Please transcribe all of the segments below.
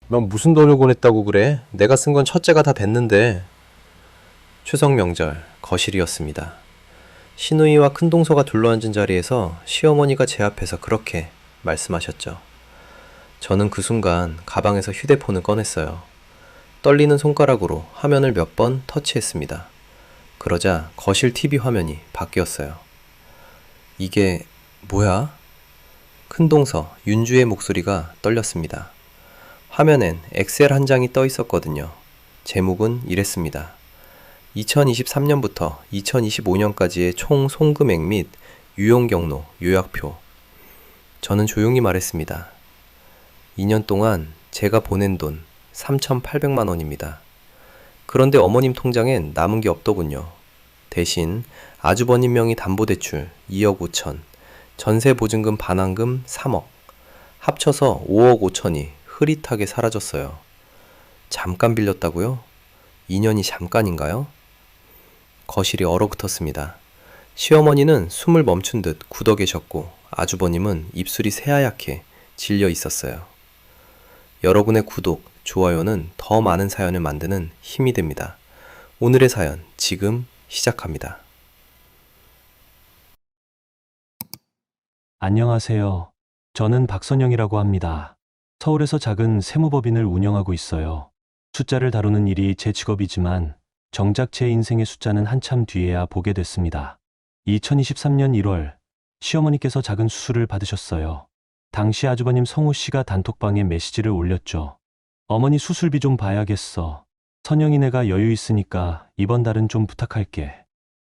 넌 무슨 돈을 보냈다고 그래? 내가 쓴 건 첫째가 다 됐는데. 추석 명절 거실이었습니다. 시누이와 큰동서가 둘러앉은 자리에서 시어머니가 제 앞에서 그렇게 말씀하셨죠. 저는 그 순간 가방에서 휴대폰을 꺼냈어요. 떨리는 손가락으로 화면을 몇 번 터치했습니다. 그러자 거실 TV 화면이 바뀌었어요. 이게 뭐야? 큰동서 윤주의 목소리가 떨렸습니다. 화면엔 엑셀 한 장이 떠 있었거든요. 제목은 이랬습니다. 2023년부터 2025년까지의 총 송금액 및 유용 경로 요약표. 저는 조용히 말했습니다. 2년 동안 제가 보낸 돈 3,800만 원입니다. 그런데 어머님 통장엔 남은 게 없더군요. 대신 아주버님 명의 담보대출 2억 5천, 전세보증금 반환금 3억, 합쳐서 5억 5천이 흐릿하게 사라졌어요. 잠깐 빌렸다고요? 2년이 잠깐인가요? 거실이 얼어붙었습니다. 시어머니는 숨을 멈춘 듯 굳어 계셨고 아주버님은 입술이 새하얗게 질려 있었어요. 여러분의 구독, 좋아요는 더 많은 사연을 만드는 힘이 됩니다. 오늘의 사연 지금 시작합니다. 안녕하세요. 저는 박선영이라고 합니다. 서울에서 작은 세무법인을 운영하고 있어요. 숫자를 다루는 일이 제 직업이지만 정작 제 인생의 숫자는 한참 뒤에야 보게 됐습니다. 2023년 1월 시어머니께서 작은 수술을 받으셨어요. 당시 아주버님 성우 씨가 단톡방에 메시지를 올렸죠. 어머니 수술비 좀 봐야겠어. 선영이네가 여유 있으니까 이번 달은 좀 부탁할게.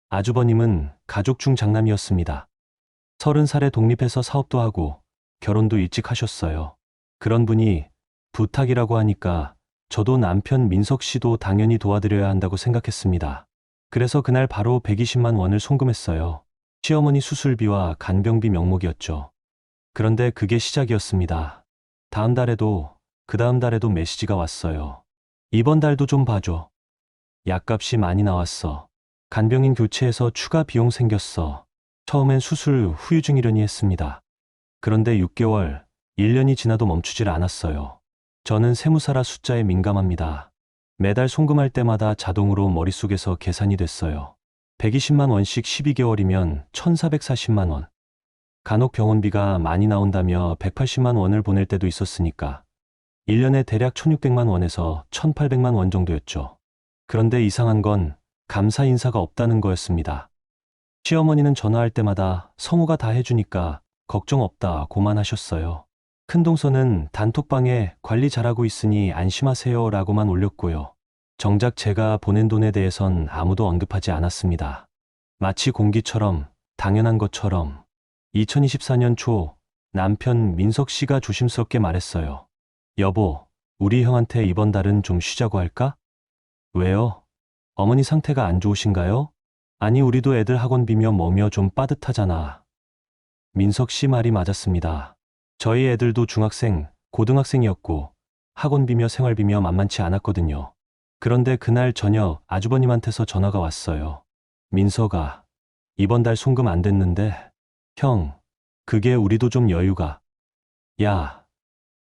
아주버님은 가족 중 장남이었습니다. 30살에 독립해서 사업도 하고 결혼도 일찍 하셨어요. 그런 분이 부탁이라고 하니까 저도 남편 민석 씨도 당연히 도와드려야 한다고 생각했습니다. 그래서 그날 바로 120만 원을 송금했어요. 시어머니 수술비와 간병비 명목이었죠. 그런데 그게 시작이었습니다. 다음 달에도 그 다음 달에도 메시지가 왔어요. 이번 달도 좀 봐줘. 약값이 많이 나왔어. 간병인 교체해서 추가 비용 생겼어. 처음엔 수술 후유증이려니 했습니다. 그런데 6개월, 1년이 지나도 멈추질 않았어요. 저는 세무사라 숫자에 민감합니다. 매달 송금할 때마다 자동으로 머릿속에서 계산이 됐어요. 120만 원씩 12개월이면 1,440만 원. 간혹 병원비가 많이 나온다며 180만 원을 보낼 때도 있었으니까 1년에 대략 1,600만 원에서 1,800만 원 정도였죠. 그런데 이상한 건 감사 인사가 없다는 거였습니다. 시어머니는 전화할 때마다 성우가 다 해주니까 걱정 없다고만 하셨어요. 큰동서는 단톡방에 관리 잘하고 있으니 안심하세요 라고만 올렸고요. 정작 제가 보낸 돈에 대해선 아무도 언급하지 않았습니다. 마치 공기처럼 당연한 것처럼 2024년 초 남편 민석 씨가 조심스럽게 말했어요. 여보, 우리 형한테 이번 달은 좀 쉬자고 할까? 왜요? 어머니 상태가 안 좋으신가요? 아니 우리도 애들 학원비며 뭐며 좀 빠듯하잖아. 민석 씨 말이 맞았습니다. 저희 애들도 중학생, 고등학생이었고 학원비며 생활비며 만만치 않았거든요. 그런데 그날 저녁 아주버님한테서 전화가 왔어요. 민석아, 이번 달 송금 안 됐는데. 형, 그게 우리도 좀 여유가. 야,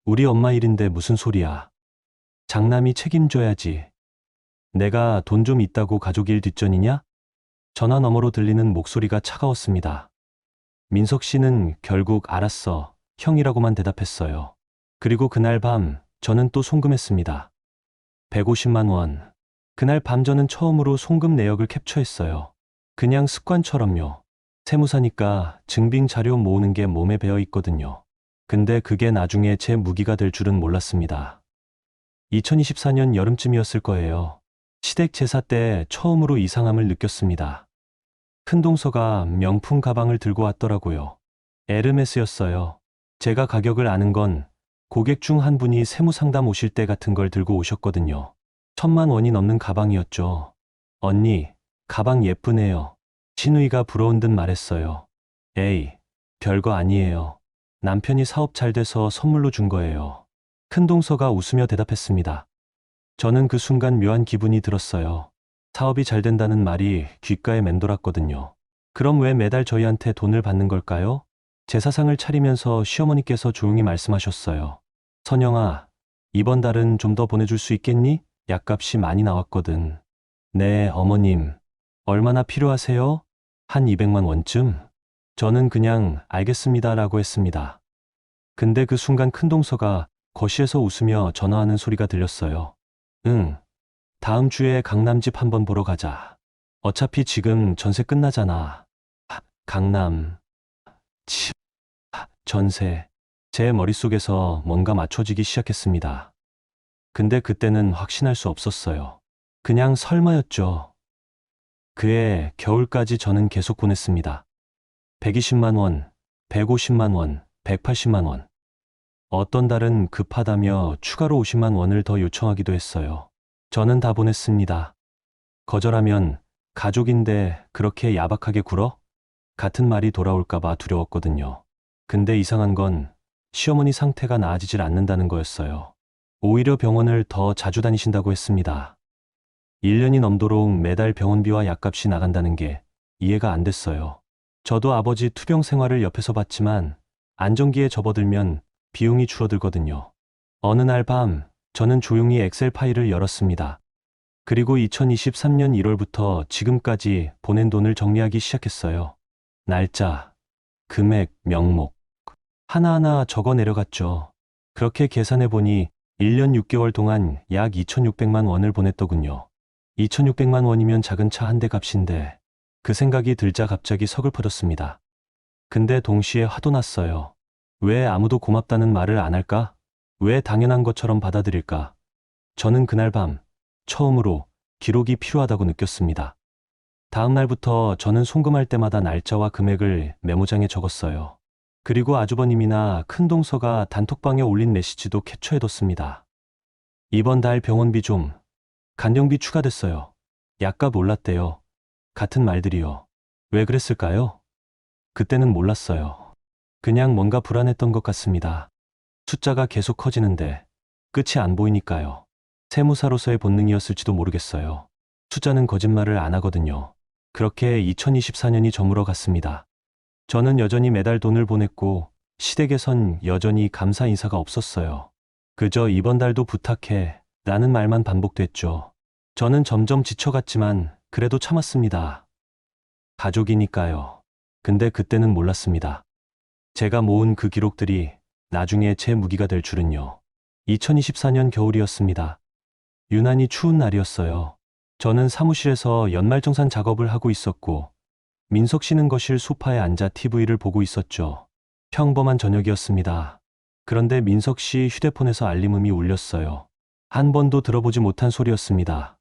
우리 엄마 일인데 무슨 소리야. 장남이 책임져야지. 내가 돈 좀 있다고 가족 일 뒷전이냐? 전화 너머로 들리는 목소리가 차가웠습니다. 민석 씨는 결국 알았어, 형이라고만 대답했어요. 그리고 그날 밤 저는 또 송금했습니다. 150만 원. 그날 밤 저는 처음으로 송금 내역을 캡처했어요. 그냥 습관처럼요. 세무사니까 증빙 자료 모으는 게 몸에 배어 있거든요. 근데 그게 나중에 제 무기가 될 줄은 몰랐습니다. 2024년 여름쯤이었을 거예요. 시댁 제사 때 처음으로 이상함을 느꼈습니다. 큰동서가 명품 가방을 들고 왔더라고요. 에르메스였어요. 제가 가격을 아는 건 고객 중 한 분이 세무 상담 오실 때 같은 걸 들고 오셨거든요. 1,000만 원이 넘는 가방이었죠. 언니, 가방 예쁘네요. 시누이가 부러운 듯 말했어요. 에이, 별거 아니에요. 남편이 사업 잘 돼서 선물로 준 거예요. 큰동서가 웃으며 대답했습니다. 저는 그 순간 묘한 기분이 들었어요. 사업이 잘 된다는 말이 귓가에 맴돌았거든요. 그럼 왜 매달 저희한테 돈을 받는 걸까요? 제사상을 차리면서 시어머니께서 조용히 말씀하셨어요. 선영아, 이번 달은 좀 더 보내줄 수 있겠니? 약값이 많이 나왔거든. 네, 어머님. 얼마나 필요하세요? 한 200만 원쯤? 저는 그냥 알겠습니다라고 했습니다. 근데 그 순간 큰동서가 거실에서 웃으며 전화하는 소리가 들렸어요. 응, 다음 주에 강남집 한번 보러 가자. 어차피 지금 전세 끝나잖아. 강남, 집, 전세. 제 머릿속에서 뭔가 맞춰지기 시작했습니다. 근데 그때는 확신할 수 없었어요. 그냥 설마였죠. 그해 겨울까지 저는 계속 보냈습니다. 120만 원, 150만 원, 180만 원. 어떤 달은 급하다며 추가로 50만 원을 더 요청하기도 했어요. 저는 다 보냈습니다. 거절하면 가족인데 그렇게 야박하게 굴어? 같은 말이 돌아올까봐 두려웠거든요. 근데 이상한 건 시어머니 상태가 나아지질 않는다는 거였어요. 오히려 병원을 더 자주 다니신다고 했습니다. 1년이 넘도록 매달 병원비와 약값이 나간다는 게 이해가 안 됐어요. 저도 아버지 투병 생활을 옆에서 봤지만 안정기에 접어들면 비용이 줄어들거든요. 어느 날 밤 저는 조용히 엑셀 파일을 열었습니다. 그리고 2023년 1월부터 지금까지 보낸 돈을 정리하기 시작했어요. 날짜, 금액, 명목. 하나하나 적어 내려갔죠. 그렇게 계산해 보니 1년 6개월 동안 약 2,600만 원을 보냈더군요. 2,600만 원이면 작은 차 한 대 값인데 그 생각이 들자 갑자기 서글퍼졌습니다. 근데 동시에 화도 났어요. 왜 아무도 고맙다는 말을 안 할까? 왜 당연한 것처럼 받아들일까? 저는 그날 밤 처음으로 기록이 필요하다고 느꼈습니다. 다음 날부터 저는 송금할 때마다 날짜와 금액을 메모장에 적었어요. 그리고 아주버님이나 큰동서가 단톡방에 올린 메시지도 캡처해뒀습니다. 이번 달 병원비 좀, 간병비 추가됐어요. 약값 올랐대요. 같은 말들이요. 왜 그랬을까요? 그때는 몰랐어요. 그냥 뭔가 불안했던 것 같습니다. 숫자가 계속 커지는데 끝이 안 보이니까요. 세무사로서의 본능이었을지도 모르겠어요. 숫자는 거짓말을 안 하거든요. 그렇게 2024년이 저물어 갔습니다. 저는 여전히 매달 돈을 보냈고 시댁에선 여전히 감사 인사가 없었어요. 그저 이번 달도 부탁해 라는 말만 반복됐죠. 저는 점점 지쳐갔지만 그래도 참았습니다. 가족이니까요. 근데 그때는 몰랐습니다. 제가 모은 그 기록들이 나중에 제 무기가 될 줄은요. 2024년 겨울이었습니다. 유난히 추운 날이었어요. 저는 사무실에서 연말정산 작업을 하고 있었고 민석 씨는 거실 소파에 앉아 TV를 보고 있었죠. 평범한 저녁이었습니다. 그런데 민석 씨 휴대폰에서 알림음이 울렸어요. 한 번도 들어보지 못한 소리였습니다.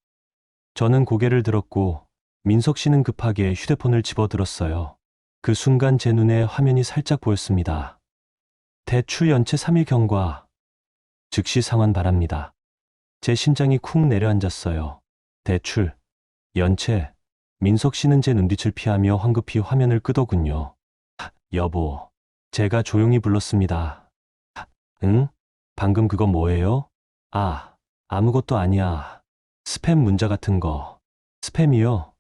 저는 고개를 들었고 민석 씨는 급하게 휴대폰을 집어들었어요. 그 순간 제 눈에 화면이 살짝 보였습니다. 대출 연체 3일 경과. 즉시 상환 바랍니다. 제 심장이 쿵 내려앉았어요. 대출, 연체. 민석 씨는 제 눈빛을 피하며 황급히 화면을 끄더군요. 여보. 제가 조용히 불렀습니다. 응? 방금 그거 뭐예요? 아무것도 아니야. 스팸 문자 같은 거. 스팸이요?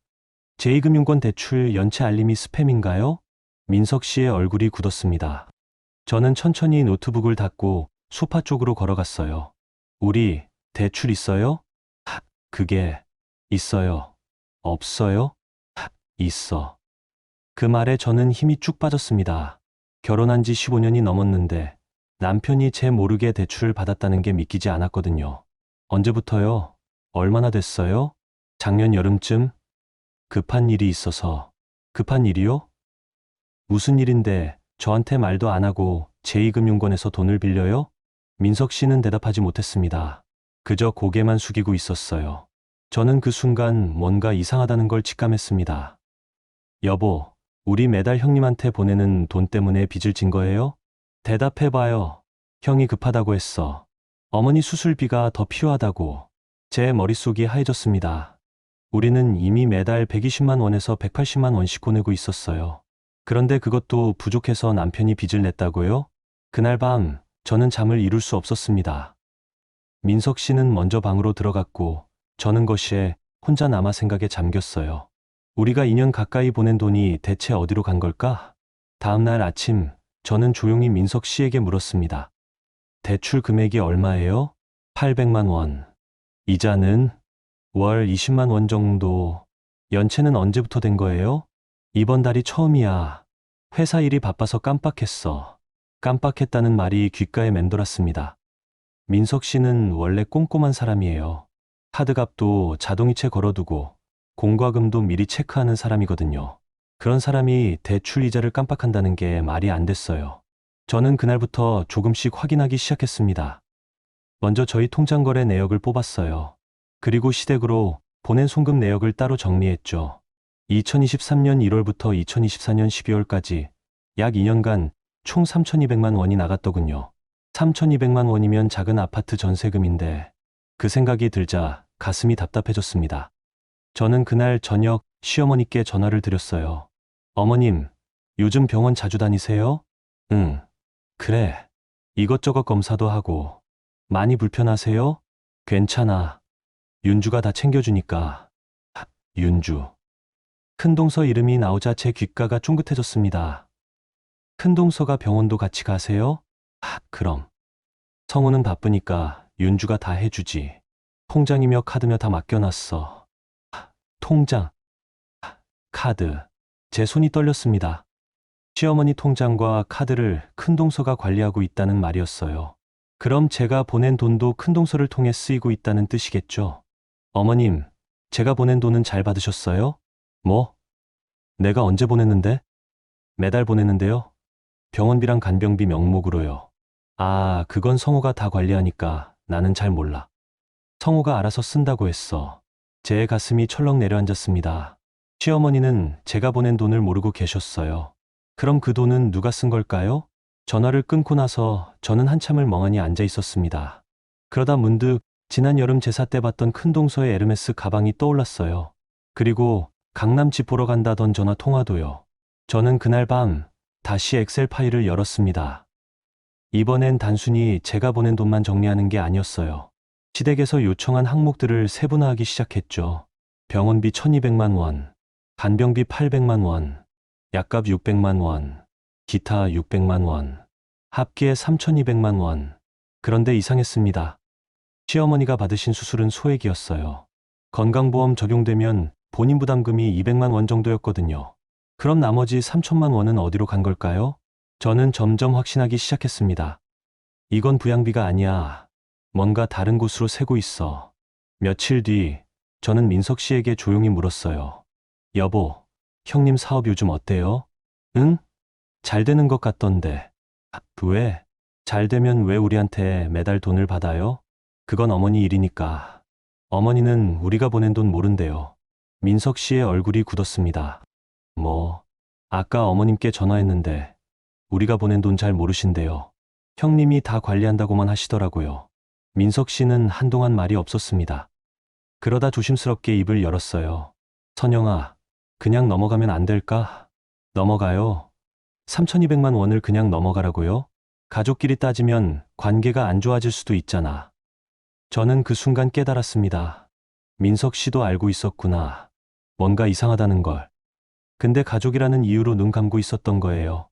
제2금융권 대출 연체 알림이 스팸인가요? 민석 씨의 얼굴이 굳었습니다. 저는 천천히 노트북을 닫고 소파 쪽으로 걸어갔어요. 우리 대출 있어요? 그게 있어요. 없어요? 있어. 그 말에 저는 힘이 쭉 빠졌습니다. 결혼한 지 15년이 넘었는데 남편이 제 모르게 대출을 받았다는 게 믿기지 않았거든요. 언제부터요? 얼마나 됐어요? 작년 여름쯤? 급한 일이 있어서. 급한 일이요? 무슨 일인데 저한테 말도 안 하고 제2금융권에서 돈을 빌려요? 민석 씨는 대답하지 못했습니다. 그저 고개만 숙이고 있었어요. 저는 그 순간 뭔가 이상하다는 걸 직감했습니다. 여보, 우리 매달 형님한테 보내는 돈 때문에 빚을 진 거예요? 대답해봐요. 형이 급하다고 했어. 어머니 수술비가 더 필요하다고. 제 머릿속이 하얘졌습니다. 우리는 이미 매달 120만 원에서 180만 원씩 보내고 있었어요. 그런데 그것도 부족해서 남편이 빚을 냈다고요? 그날 밤 저는 잠을 이룰 수 없었습니다. 민석 씨는 먼저 방으로 들어갔고 저는 거실에 혼자 남아 생각에 잠겼어요. 우리가 2년 가까이 보낸 돈이 대체 어디로 간 걸까? 다음 날 아침 저는 조용히 민석 씨에게 물었습니다. 대출 금액이 얼마예요? 800만 원. 이자는 월 20만 원 정도. 연체는 언제부터 된 거예요? 이번 달이 처음이야. 회사 일이 바빠서 깜빡했어. 깜빡했다는 말이 귓가에 맴돌았습니다. 민석 씨는 원래 꼼꼼한 사람이에요. 카드값도 자동이체 걸어두고 공과금도 미리 체크하는 사람이거든요. 그런 사람이 대출 이자를 깜빡한다는 게 말이 안 됐어요. 저는 그날부터 조금씩 확인하기 시작했습니다. 먼저 저희 통장 거래 내역을 뽑았어요. 그리고 시댁으로 보낸 송금 내역을 따로 정리했죠. 2023년 1월부터 2024년 12월까지 약 2년간 총 3,200만 원이 나갔더군요. 3,200만 원이면 작은 아파트 전세금인데 그 생각이 들자 가슴이 답답해졌습니다. 저는 그날 저녁 시어머니께 전화를 드렸어요. 어머님, 요즘 병원 자주 다니세요? 응, 그래. 이것저것 검사도 하고. 많이 불편하세요? 괜찮아. 윤주가 다 챙겨주니까. 윤주. 큰동서 이름이 나오자 제 귓가가 쫑긋해졌습니다. 큰동서가 병원도 같이 가세요? 그럼. 성우는 바쁘니까 윤주가 다 해주지. 통장이며 카드며 다 맡겨놨어. 통장. 카드. 제 손이 떨렸습니다. 시어머니 통장과 카드를 큰동서가 관리하고 있다는 말이었어요. 그럼 제가 보낸 돈도 큰동서를 통해 쓰이고 있다는 뜻이겠죠? 어머님, 제가 보낸 돈은 잘 받으셨어요? 뭐? 내가 언제 보냈는데? 매달 보냈는데요. 병원비랑 간병비 명목으로요. 아, 그건 성우가 다 관리하니까 나는 잘 몰라. 성우가 알아서 쓴다고 했어. 제 가슴이 철렁 내려앉았습니다. 시어머니는 제가 보낸 돈을 모르고 계셨어요. 그럼 그 돈은 누가 쓴 걸까요? 전화를 끊고 나서 저는 한참을 멍하니 앉아 있었습니다. 그러다 문득 지난 여름 제사 때 봤던 큰동서의 에르메스 가방이 떠올랐어요. 그리고 강남 집 보러 간다던 전화 통화도요. 저는 그날 밤 다시 엑셀 파일을 열었습니다. 이번엔 단순히 제가 보낸 돈만 정리하는 게 아니었어요. 시댁에서 요청한 항목들을 세분화하기 시작했죠. 병원비 1,200만 원, 간병비 800만 원, 약값 600만 원, 기타 600만 원, 합계 3,200만 원. 그런데 이상했습니다. 시어머니가 받으신 수술은 소액이었어요. 건강보험 적용되면 본인 부담금이 200만 원 정도였거든요. 그럼 나머지 3천만 원은 어디로 간 걸까요? 저는 점점 확신하기 시작했습니다. 이건 부양비가 아니야. 뭔가 다른 곳으로 새고 있어. 며칠 뒤 저는 민석 씨에게 조용히 물었어요. 여보, 형님 사업 요즘 어때요? 응? 잘 되는 것 같던데. 왜? 잘 되면 왜 우리한테 매달 돈을 받아요? 그건 어머니 일이니까. 어머니는 우리가 보낸 돈 모른대요. 민석 씨의 얼굴이 굳었습니다. 뭐, 아까 어머님께 전화했는데 우리가 보낸 돈 잘 모르신대요. 형님이 다 관리한다고만 하시더라고요. 민석 씨는 한동안 말이 없었습니다. 그러다 조심스럽게 입을 열었어요. 선영아, 그냥 넘어가면 안 될까? 넘어가요. 3,200만 원을 그냥 넘어가라고요? 가족끼리 따지면 관계가 안 좋아질 수도 있잖아. 저는 그 순간 깨달았습니다. 민석 씨도 알고 있었구나. 뭔가 이상하다는 걸. 근데 가족이라는 이유로 눈 감고 있었던 거예요.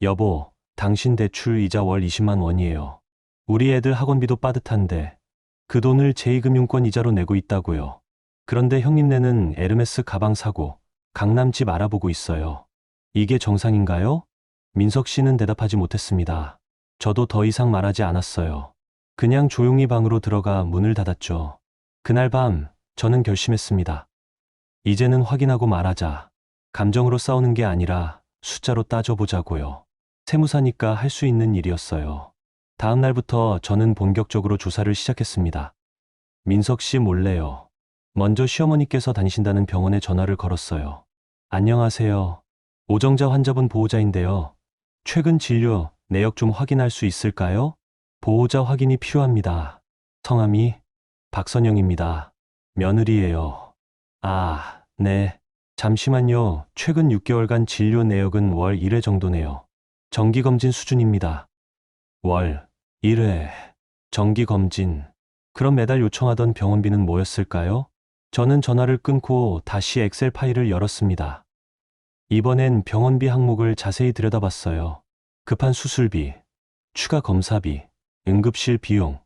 여보, 당신 대출 이자 월 20만 원이에요. 우리 애들 학원비도 빠듯한데 그 돈을 제2금융권 이자로 내고 있다고요. 그런데 형님네는 에르메스 가방 사고 강남 집 알아보고 있어요. 이게 정상인가요? 민석 씨는 대답하지 못했습니다. 저도 더 이상 말하지 않았어요. 그냥 조용히 방으로 들어가 문을 닫았죠. 그날 밤 저는 결심했습니다. 이제는 확인하고 말하자. 감정으로 싸우는 게 아니라 숫자로 따져보자고요. 세무사니까 할 수 있는 일이었어요. 다음 날부터 저는 본격적으로 조사를 시작했습니다. 민석 씨 몰래요. 먼저 시어머니께서 다니신다는 병원에 전화를 걸었어요. 안녕하세요. 오정자 환자분 보호자인데요. 최근 진료 내역 좀 확인할 수 있을까요? 보호자 확인이 필요합니다. 성함이 박선영입니다. 며느리예요. 아, 네. 잠시만요. 최근 6개월간 진료 내역은 월 1회 정도네요. 정기검진 수준입니다. 월 1회. 정기검진. 그럼 매달 요청하던 병원비는 뭐였을까요? 저는 전화를 끊고 다시 엑셀 파일을 열었습니다. 이번엔 병원비 항목을 자세히 들여다봤어요. 급한 수술비, 추가 검사비, 응급실 비용.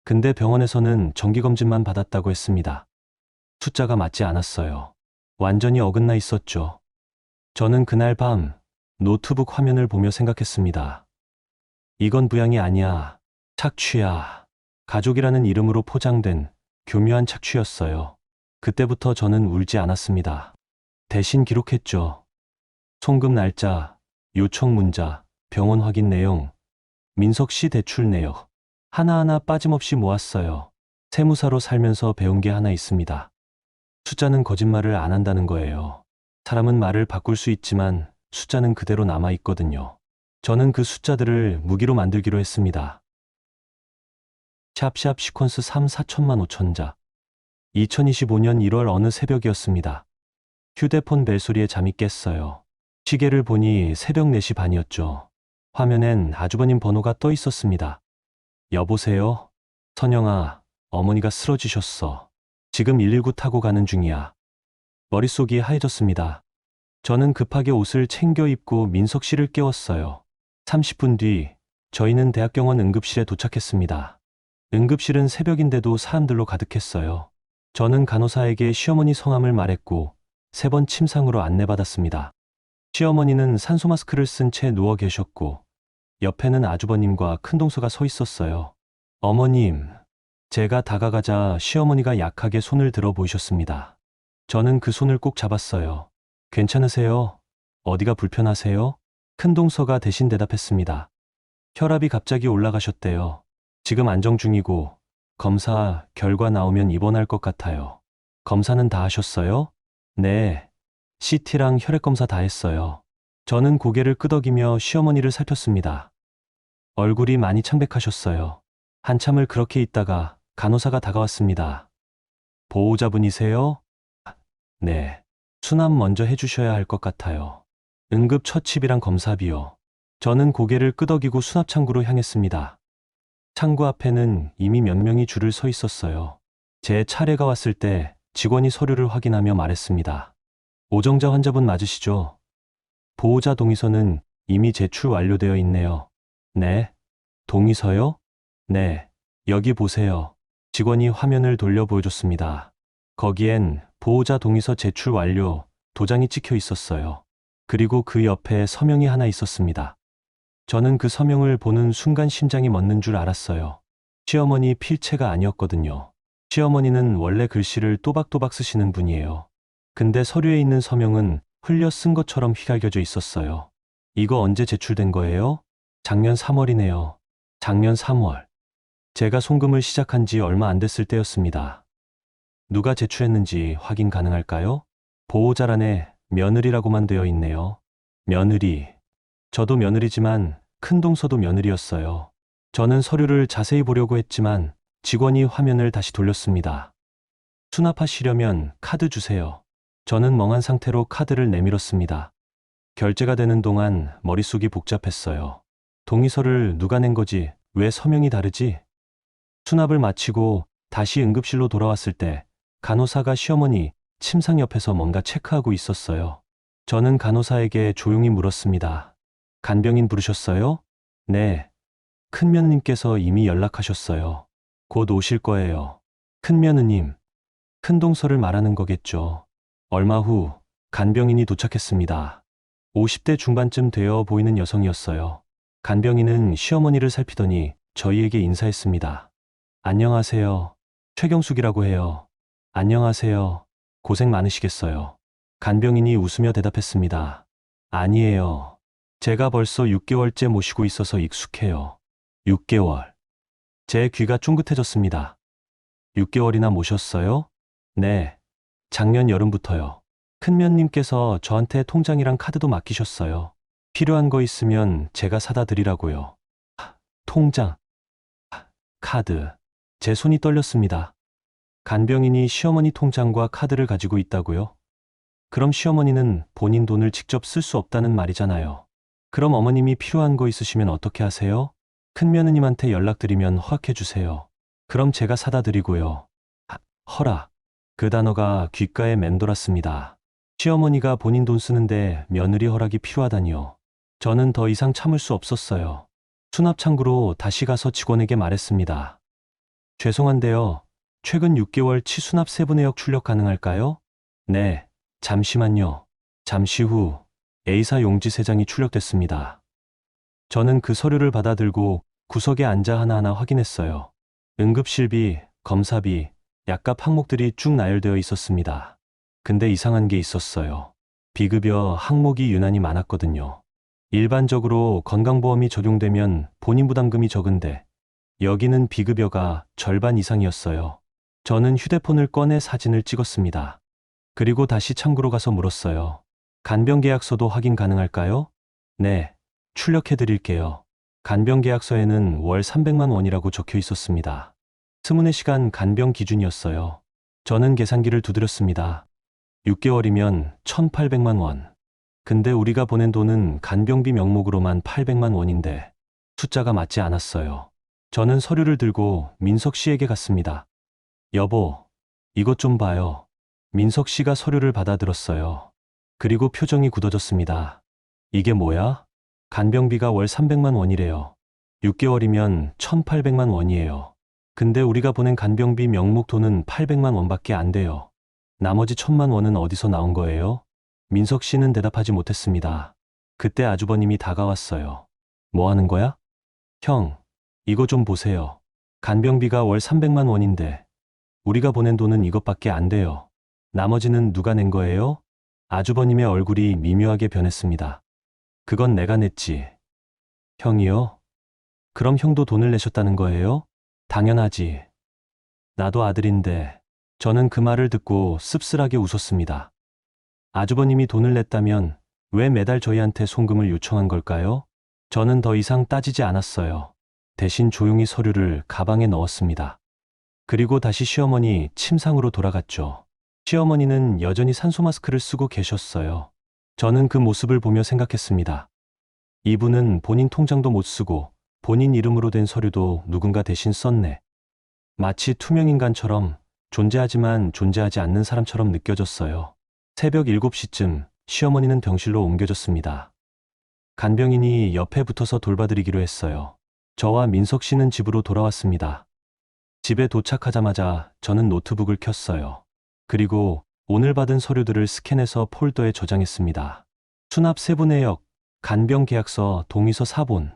근데 병원에서는 정기검진만 받았다고 했습니다. 숫자가 맞지 않았어요. 완전히 어긋나 있었죠. 저는 그날 밤 노트북 화면을 보며 생각했습니다. 이건 부양이 아니야. 착취야. 가족이라는 이름으로 포장된 교묘한 착취였어요. 그때부터 저는 울지 않았습니다. 대신 기록했죠. 송금 날짜, 요청 문자, 병원 확인 내용, 민석 씨 대출 내역. 하나하나 빠짐없이 모았어요. 세무사로 살면서 배운 게 하나 있습니다. 숫자는 거짓말을 안 한다는 거예요. 사람은 말을 바꿀 수 있지만 숫자는 그대로 남아 있거든요. 저는 그 숫자들을 무기로 만들기로 했습니다. 샵샵 시퀀스 3 4천만 5천자. 2025년 1월 어느 새벽이었습니다. 휴대폰 벨소리에 잠이 깼어요. 시계를 보니 새벽 4시 반이었죠. 화면엔 아주버님 번호가 떠 있었습니다. 여보세요? 선영아, 어머니가 쓰러지셨어. 지금 119 타고 가는 중이야. 머릿속이 하얘졌습니다. 저는 급하게 옷을 챙겨 입고 민석 씨를 깨웠어요. 30분 뒤 저희는 대학병원 응급실에 도착했습니다. 응급실은 새벽인데도 사람들로 가득했어요. 저는 간호사에게 시어머니 성함을 말했고 3번 침상으로 안내받았습니다. 시어머니는 산소 마스크를 쓴 채 누워 계셨고 옆에는 아주버님과 큰동서가 서 있었어요. 어머님, 제가 다가가자 시어머니가 약하게 손을 들어 보이셨습니다. 저는 그 손을 꼭 잡았어요. 괜찮으세요? 어디가 불편하세요? 큰동서가 대신 대답했습니다. 혈압이 갑자기 올라가셨대요. 지금 안정 중이고 검사 결과 나오면 입원할 것 같아요. 검사는 다 하셨어요? 네. CT랑 혈액 검사 다 했어요. 저는 고개를 끄덕이며 시어머니를 살폈습니다. 얼굴이 많이 창백하셨어요. 한참을 그렇게 있다가 간호사가 다가왔습니다. 보호자분이세요? 네. 수납 먼저 해주셔야 할 것 같아요. 응급 처치비랑 검사비요. 저는 고개를 끄덕이고 수납 창구로 향했습니다. 창구 앞에는 이미 몇 명이 줄을 서 있었어요. 제 차례가 왔을 때 직원이 서류를 확인하며 말했습니다. 오정자 환자분 맞으시죠? 보호자 동의서는 이미 제출 완료되어 있네요. 네. 동의서요? 네. 여기 보세요. 직원이 화면을 돌려 보여줬습니다. 거기엔 보호자 동의서 제출 완료 도장이 찍혀 있었어요. 그리고 그 옆에 서명이 하나 있었습니다. 저는 그 서명을 보는 순간 심장이 멎는 줄 알았어요. 시어머니 필체가 아니었거든요. 시어머니는 원래 글씨를 또박또박 쓰시는 분이에요. 근데 서류에 있는 서명은 흘려 쓴 것처럼 휘갈겨져 있었어요. 이거 언제 제출된 거예요? 작년 3월이네요. 작년 3월. 제가 송금을 시작한 지 얼마 안 됐을 때였습니다. 누가 제출했는지 확인 가능할까요? 보호자란에 며느리라고만 되어 있네요. 며느리. 저도 며느리지만 큰동서도 며느리였어요. 저는 서류를 자세히 보려고 했지만 직원이 화면을 다시 돌렸습니다. 수납하시려면 카드 주세요. 저는 멍한 상태로 카드를 내밀었습니다. 결제가 되는 동안 머릿속이 복잡했어요. 동의서를 누가 낸 거지? 왜 서명이 다르지? 수납을 마치고 다시 응급실로 돌아왔을 때 간호사가 시어머니 침상 옆에서 뭔가 체크하고 있었어요. 저는 간호사에게 조용히 물었습니다. 간병인 부르셨어요? 네. 큰며느님께서 이미 연락하셨어요. 곧 오실 거예요. 큰며느님. 큰동서를 말하는 거겠죠. 얼마 후 간병인이 도착했습니다. 50대 중반쯤 되어 보이는 여성이었어요. 간병인은 시어머니를 살피더니 저희에게 인사했습니다. 안녕하세요. 최경숙이라고 해요. 안녕하세요. 고생 많으시겠어요. 간병인이 웃으며 대답했습니다. 아니에요. 제가 벌써 6개월째 모시고 있어서 익숙해요. 6개월. 제 귀가 쫑긋해졌습니다. 6개월이나 모셨어요? 네. 작년 여름부터요. 큰면님께서 저한테 통장이랑 카드도 맡기셨어요. 필요한 거 있으면 제가 사다 드리라고요. 통장. 카드. 제 손이 떨렸습니다. 간병인이 시어머니 통장과 카드를 가지고 있다고요? 그럼 시어머니는 본인 돈을 직접 쓸 수 없다는 말이잖아요. 그럼 어머님이 필요한 거 있으시면 어떻게 하세요? 큰며느님한테 연락드리면 허락해 주세요. 그럼 제가 사다 드리고요. 허락. 그 단어가 귓가에 맴돌았습니다. 시어머니가 본인 돈 쓰는데 며느리 허락이 필요하다니요. 저는 더 이상 참을 수 없었어요. 수납 창구로 다시 가서 직원에게 말했습니다. 죄송한데요. 최근 6개월 치 수납 세부 내역 출력 가능할까요? 네, 잠시만요. 잠시 후 A사 용지 3장이 출력됐습니다. 저는 그 서류를 받아들고 구석에 앉아 하나하나 확인했어요. 응급실비, 검사비, 약값 항목들이 쭉 나열되어 있었습니다. 근데 이상한 게 있었어요. 비급여 항목이 유난히 많았거든요. 일반적으로 건강보험이 적용되면 본인 부담금이 적은데 여기는 비급여가 절반 이상이었어요. 저는 휴대폰을 꺼내 사진을 찍었습니다. 그리고 다시 창구로 가서 물었어요. 간병계약서도 확인 가능할까요? 네, 출력해 드릴게요. 간병계약서에는 월 300만 원이라고 적혀 있었습니다. 24시간 간병 기준이었어요. 저는 계산기를 두드렸습니다. 6개월이면 1,800만 원. 근데 우리가 보낸 돈은 간병비 명목으로만 800만 원인데 숫자가 맞지 않았어요. 저는 서류를 들고 민석 씨에게 갔습니다. 여보, 이것 좀 봐요. 민석 씨가 서류를 받아들었어요. 그리고 표정이 굳어졌습니다. 이게 뭐야? 간병비가 월 300만 원이래요. 6개월이면 1,800만 원이에요. 근데 우리가 보낸 간병비 명목 돈은 800만 원밖에 안 돼요. 나머지 1,000만 원은 어디서 나온 거예요? 민석 씨는 대답하지 못했습니다. 그때 아주버님이 다가왔어요. 뭐 하는 거야? 형, 이거 좀 보세요. 간병비가 월 300만 원인데 우리가 보낸 돈은 이것밖에 안 돼요. 나머지는 누가 낸 거예요? 아주버님의 얼굴이 미묘하게 변했습니다. 그건 내가 냈지. 형이요? 그럼 형도 돈을 내셨다는 거예요? 당연하지. 나도 아들인데. 저는 그 말을 듣고 씁쓸하게 웃었습니다. 아주버님이 돈을 냈다면 왜 매달 저희한테 송금을 요청한 걸까요? 저는 더 이상 따지지 않았어요. 대신 조용히 서류를 가방에 넣었습니다. 그리고 다시 시어머니 침상으로 돌아갔죠. 시어머니는 여전히 산소 마스크를 쓰고 계셨어요. 저는 그 모습을 보며 생각했습니다. 이분은 본인 통장도 못 쓰고 본인 이름으로 된 서류도 누군가 대신 썼네. 마치 투명인간처럼 존재하지만 존재하지 않는 사람처럼 느껴졌어요. 새벽 7시쯤 시어머니는 병실로 옮겨졌습니다. 간병인이 옆에 붙어서 돌봐드리기로 했어요. 저와 민석 씨는 집으로 돌아왔습니다. 집에 도착하자마자 저는 노트북을 켰어요. 그리고 오늘 받은 서류들을 스캔해서 폴더에 저장했습니다. 수납 세부 내역, 간병 계약서, 동의서 4본.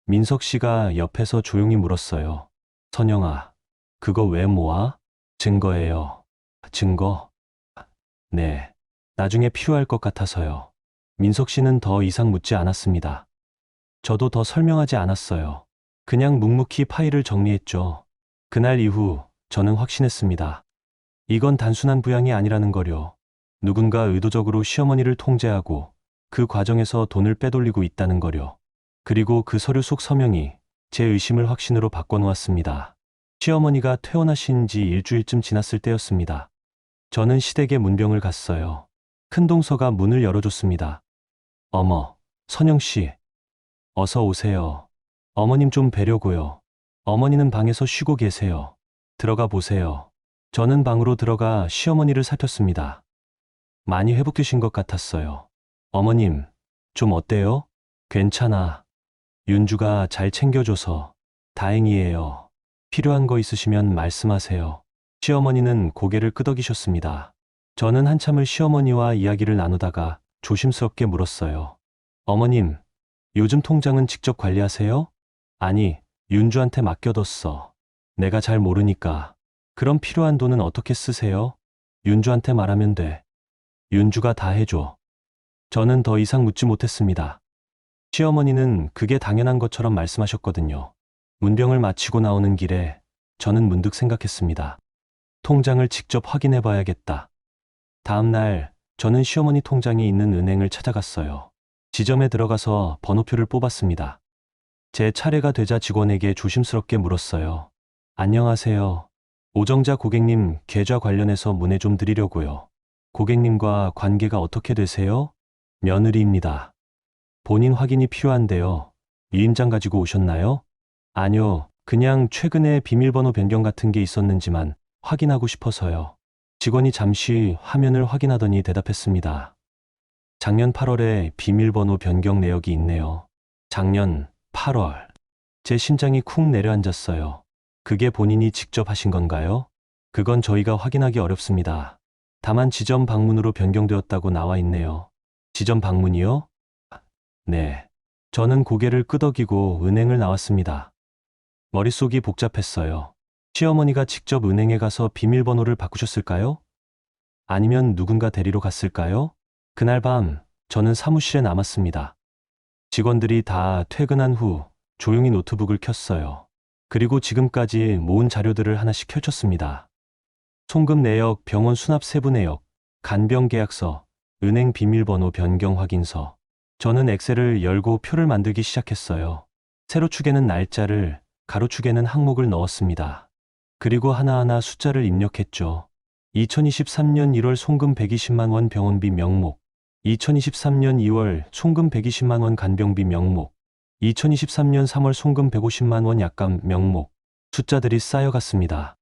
민석 씨가 옆에서 조용히 물었어요. 선영아, 그거 왜 모아? 증거예요. 증거? 네. 나중에 필요할 것 같아서요. 민석 씨는 더 이상 묻지 않았습니다. 저도 더 설명하지 않았어요. 그냥 묵묵히 파일을 정리했죠. 그날 이후 저는 확신했습니다. 이건 단순한 부양이 아니라는 거요. 누군가 의도적으로 시어머니를 통제하고 그 과정에서 돈을 빼돌리고 있다는 거요. 그리고 그 서류 속 서명이 제 의심을 확신으로 바꿔놓았습니다. 시어머니가 퇴원하신 지 일주일쯤 지났을 때였습니다. 저는 시댁에 문병을 갔어요. 큰동서가 문을 열어줬습니다. 어머, 선영씨. 어서 오세요. 어머님 좀 뵈려고요. 어머니는 방에서 쉬고 계세요. 들어가 보세요. 저는 방으로 들어가 시어머니를 살폈습니다. 많이 회복되신 것 같았어요. 어머님, 좀 어때요? 괜찮아. 윤주가 잘 챙겨줘서 다행이에요. 필요한 거 있으시면 말씀하세요. 시어머니는 고개를 끄덕이셨습니다. 저는 한참을 시어머니와 이야기를 나누다가 조심스럽게 물었어요. 어머님, 요즘 통장은 직접 관리하세요? 아니, 윤주한테 맡겨뒀어. 내가 잘 모르니까. 그럼 필요한 돈은 어떻게 쓰세요? 윤주한테 말하면 돼. 윤주가 다 해줘. 저는 더 이상 묻지 못했습니다. 시어머니는 그게 당연한 것처럼 말씀하셨거든요. 문병을 마치고 나오는 길에 저는 문득 생각했습니다. 통장을 직접 확인해 봐야겠다. 다음 날 저는 시어머니 통장이 있는 은행을 찾아갔어요. 지점에 들어가서 번호표를 뽑았습니다. 제 차례가 되자 직원에게 조심스럽게 물었어요. 안녕하세요. 오정자 고객님 계좌 관련해서 문의 좀 드리려고요. 고객님과 관계가 어떻게 되세요? 며느리입니다. 본인 확인이 필요한데요. 위임장 가지고 오셨나요? 아니요. 그냥 최근에 비밀번호 변경 같은 게 있었는지만 확인하고 싶어서요. 직원이 잠시 화면을 확인하더니 대답했습니다. 작년 8월에 비밀번호 변경 내역이 있네요. 작년 8월. 제 심장이 쿵 내려앉았어요. 그게 본인이 직접 하신 건가요? 그건 저희가 확인하기 어렵습니다. 다만 지점 방문으로 변경되었다고 나와 있네요. 지점 방문이요? 네. 저는 고개를 끄덕이고 은행을 나왔습니다. 머릿속이 복잡했어요. 시어머니가 직접 은행에 가서 비밀번호를 바꾸셨을까요? 아니면 누군가 데리러 갔을까요? 그날 밤, 저는 사무실에 남았습니다. 직원들이 다 퇴근한 후 조용히 노트북을 켰어요. 그리고 지금까지 모은 자료들을 하나씩 펼쳤습니다. 송금 내역, 병원 수납 세부 내역, 간병 계약서, 은행 비밀번호 변경 확인서. 저는 엑셀을 열고 표를 만들기 시작했어요. 세로축에는 날짜를, 가로축에는 항목을 넣었습니다. 그리고 하나하나 숫자를 입력했죠. 2023년 1월 송금 120만 원 병원비 명목, 2023년 2월 송금 120만 원 간병비 명목, 2023년 3월 송금 150만 원 약감 명목. 숫자들이 쌓여갔습니다.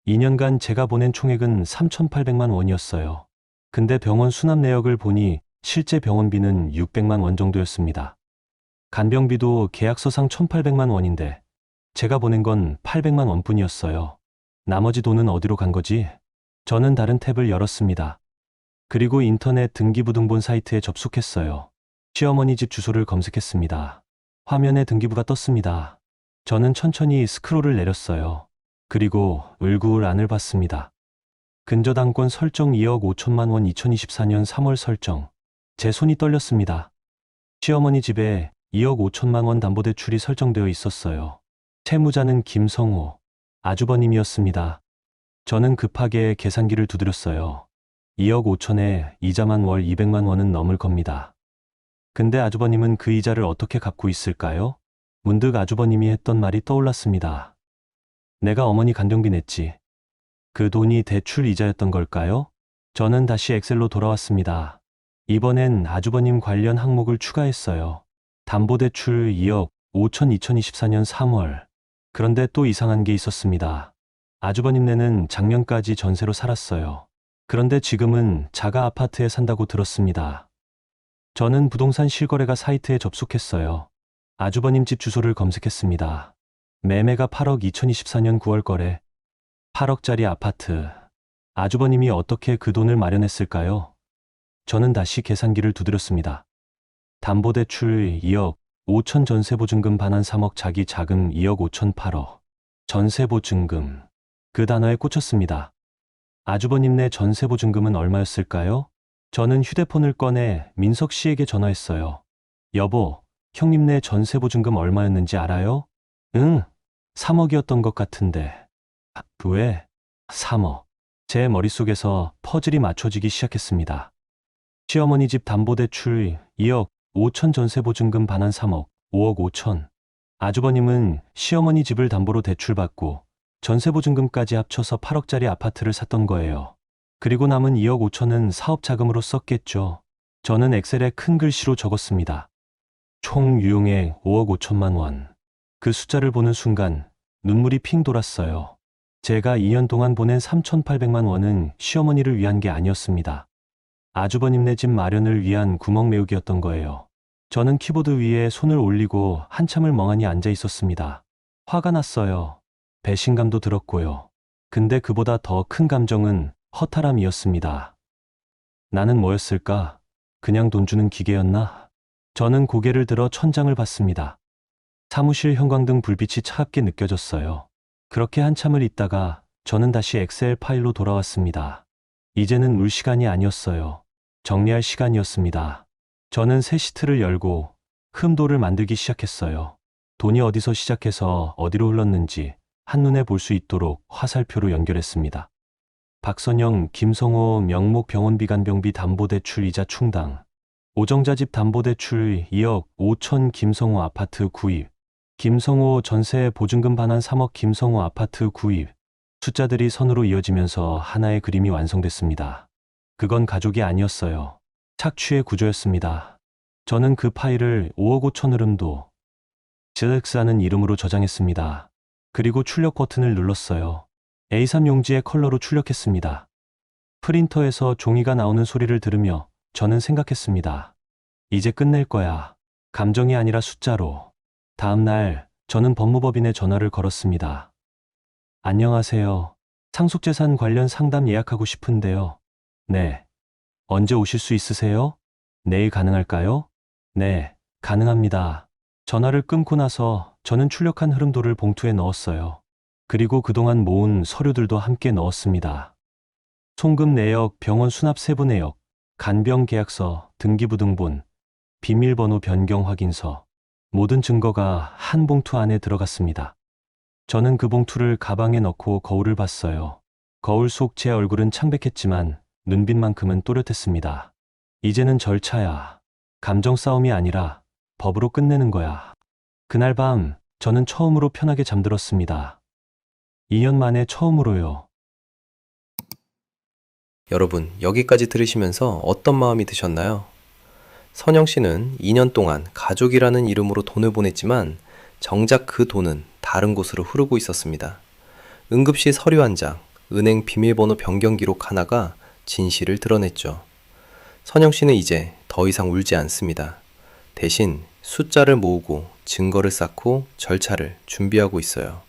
2년간 제가 보낸 총액은 3,800만 원이었어요. 근데 병원 수납 내역을 보니 실제 병원비는 600만 원 정도였습니다. 간병비도 계약서상 1,800만 원인데 제가 보낸 건 800만 원뿐이었어요. 나머지 돈은 어디로 간 거지? 저는 다른 탭을 열었습니다. 그리고 인터넷 등기부등본 사이트에 접속했어요. 시어머니 집 주소를 검색했습니다. 화면에 등기부가 떴습니다. 저는 천천히 스크롤을 내렸어요. 그리고 을구을 안을 봤습니다. 근저당권 설정 2억 5천만 원 2024년 3월 설정. 제 손이 떨렸습니다. 시어머니 집에 2억 5천만 원 담보대출이 설정되어 있었어요. 채무자는 김성호, 아주버님이었습니다. 저는 급하게 계산기를 두드렸어요. 2억 5천에 이자만 월 200만 원은 넘을 겁니다. 근데 아주버님은 그 이자를 어떻게 갚고 있을까요? 문득 아주버님이 했던 말이 떠올랐습니다. 내가 어머니 간병비 냈지. 그 돈이 대출 이자였던 걸까요? 저는 다시 엑셀로 돌아왔습니다. 이번엔 아주버님 관련 항목을 추가했어요. 담보대출 2억 5천 2024년 3월. 그런데 또 이상한 게 있었습니다. 아주버님네는 작년까지 전세로 살았어요. 그런데 지금은 자가 아파트에 산다고 들었습니다. 저는 부동산 실거래가 사이트에 접속했어요. 아주버님 집 주소를 검색했습니다. 매매가 8억 2024년 9월 거래. 8억짜리 아파트. 아주버님이 어떻게 그 돈을 마련했을까요? 저는 다시 계산기를 두드렸습니다. 담보대출 2억 5천 전세보증금 반환 3억 자기 자금 2억 5천 8억. 전세보증금. 그 단어에 꽂혔습니다. 아주버님네 전세보증금은 얼마였을까요? 저는 휴대폰을 꺼내 민석 씨에게 전화했어요. 여보, 형님네 전세보증금 얼마였는지 알아요? 응, 3억이었던 것 같은데. 왜? 3억. 제 머릿속에서 퍼즐이 맞춰지기 시작했습니다. 시어머니 집 담보대출 2억 5천 전세보증금 반환 3억, 5억 5천. 아주버님은 시어머니 집을 담보로 대출받고 전세보증금까지 합쳐서 8억짜리 아파트를 샀던 거예요. 그리고 남은 2억 5천은 사업 자금으로 썼겠죠. 저는 엑셀에 큰 글씨로 적었습니다. 총 유용액 5억 5천만 원. 그 숫자를 보는 순간 눈물이 핑 돌았어요. 제가 2년 동안 보낸 3,800만 원은 시어머니를 위한 게 아니었습니다. 아주버님네 집 마련을 위한 구멍 메우기였던 거예요. 저는 키보드 위에 손을 올리고 한참을 멍하니 앉아 있었습니다. 화가 났어요. 배신감도 들었고요. 근데 그보다 더 큰 감정은 허탈함이었습니다. 나는 뭐였을까? 그냥 돈 주는 기계였나? 저는 고개를 들어 천장을 봤습니다. 사무실 형광등 불빛이 차갑게 느껴졌어요. 그렇게 한참을 있다가 저는 다시 엑셀 파일로 돌아왔습니다. 이제는 울 시간이 아니었어요. 정리할 시간이었습니다. 저는 새 시트를 열고 흠도를 만들기 시작했어요. 돈이 어디서 시작해서 어디로 흘렀는지 한눈에 볼 수 있도록 화살표로 연결했습니다. 박선영, 김성호 명목 병원비 간병비 담보대출 이자 충당. 오정자 집 담보대출 2억 5천 김성호 아파트 구입. 김성호 전세 보증금 반환 3억 김성호 아파트 구입. 숫자들이 선으로 이어지면서 하나의 그림이 완성됐습니다. 그건 가족이 아니었어요. 착취의 구조였습니다. 저는 그 파일을 5억 5천 흐름도 즈엑스라는 이름으로 저장했습니다. 그리고 출력 버튼을 눌렀어요. A3 용지에 컬러로 출력했습니다. 프린터에서 종이가 나오는 소리를 들으며 저는 생각했습니다. 이제 끝낼 거야. 감정이 아니라 숫자로. 다음 날 저는 법무법인에 전화를 걸었습니다. 안녕하세요. 상속재산 관련 상담 예약하고 싶은데요. 네. 언제 오실 수 있으세요? 내일 가능할까요? 네, 가능합니다. 전화를 끊고 나서 저는 출력한 흐름도를 봉투에 넣었어요. 그리고 그동안 모은 서류들도 함께 넣었습니다. 송금 내역, 병원 수납 세부 내역, 간병 계약서, 등기부등본, 비밀번호 변경 확인서, 모든 증거가 한 봉투 안에 들어갔습니다. 저는 그 봉투를 가방에 넣고 거울을 봤어요. 거울 속 제 얼굴은 창백했지만 눈빛만큼은 또렷했습니다. 이제는 절차야. 감정 싸움이 아니라 법으로 끝내는 거야. 그날 밤 저는 처음으로 편하게 잠들었습니다. 2년 만에 처음으로요. 여러분, 여기까지 들으시면서 어떤 마음이 드셨나요? 선영 씨는 2년 동안 가족이라는 이름으로 돈을 보냈지만 정작 그 돈은 다른 곳으로 흐르고 있었습니다. 응급시 서류 한 장, 은행 비밀번호 변경 기록 하나가 진실을 드러냈죠. 선영 씨는 이제 더 이상 울지 않습니다. 대신 숫자를 모으고 증거를 쌓고 절차를 준비하고 있어요.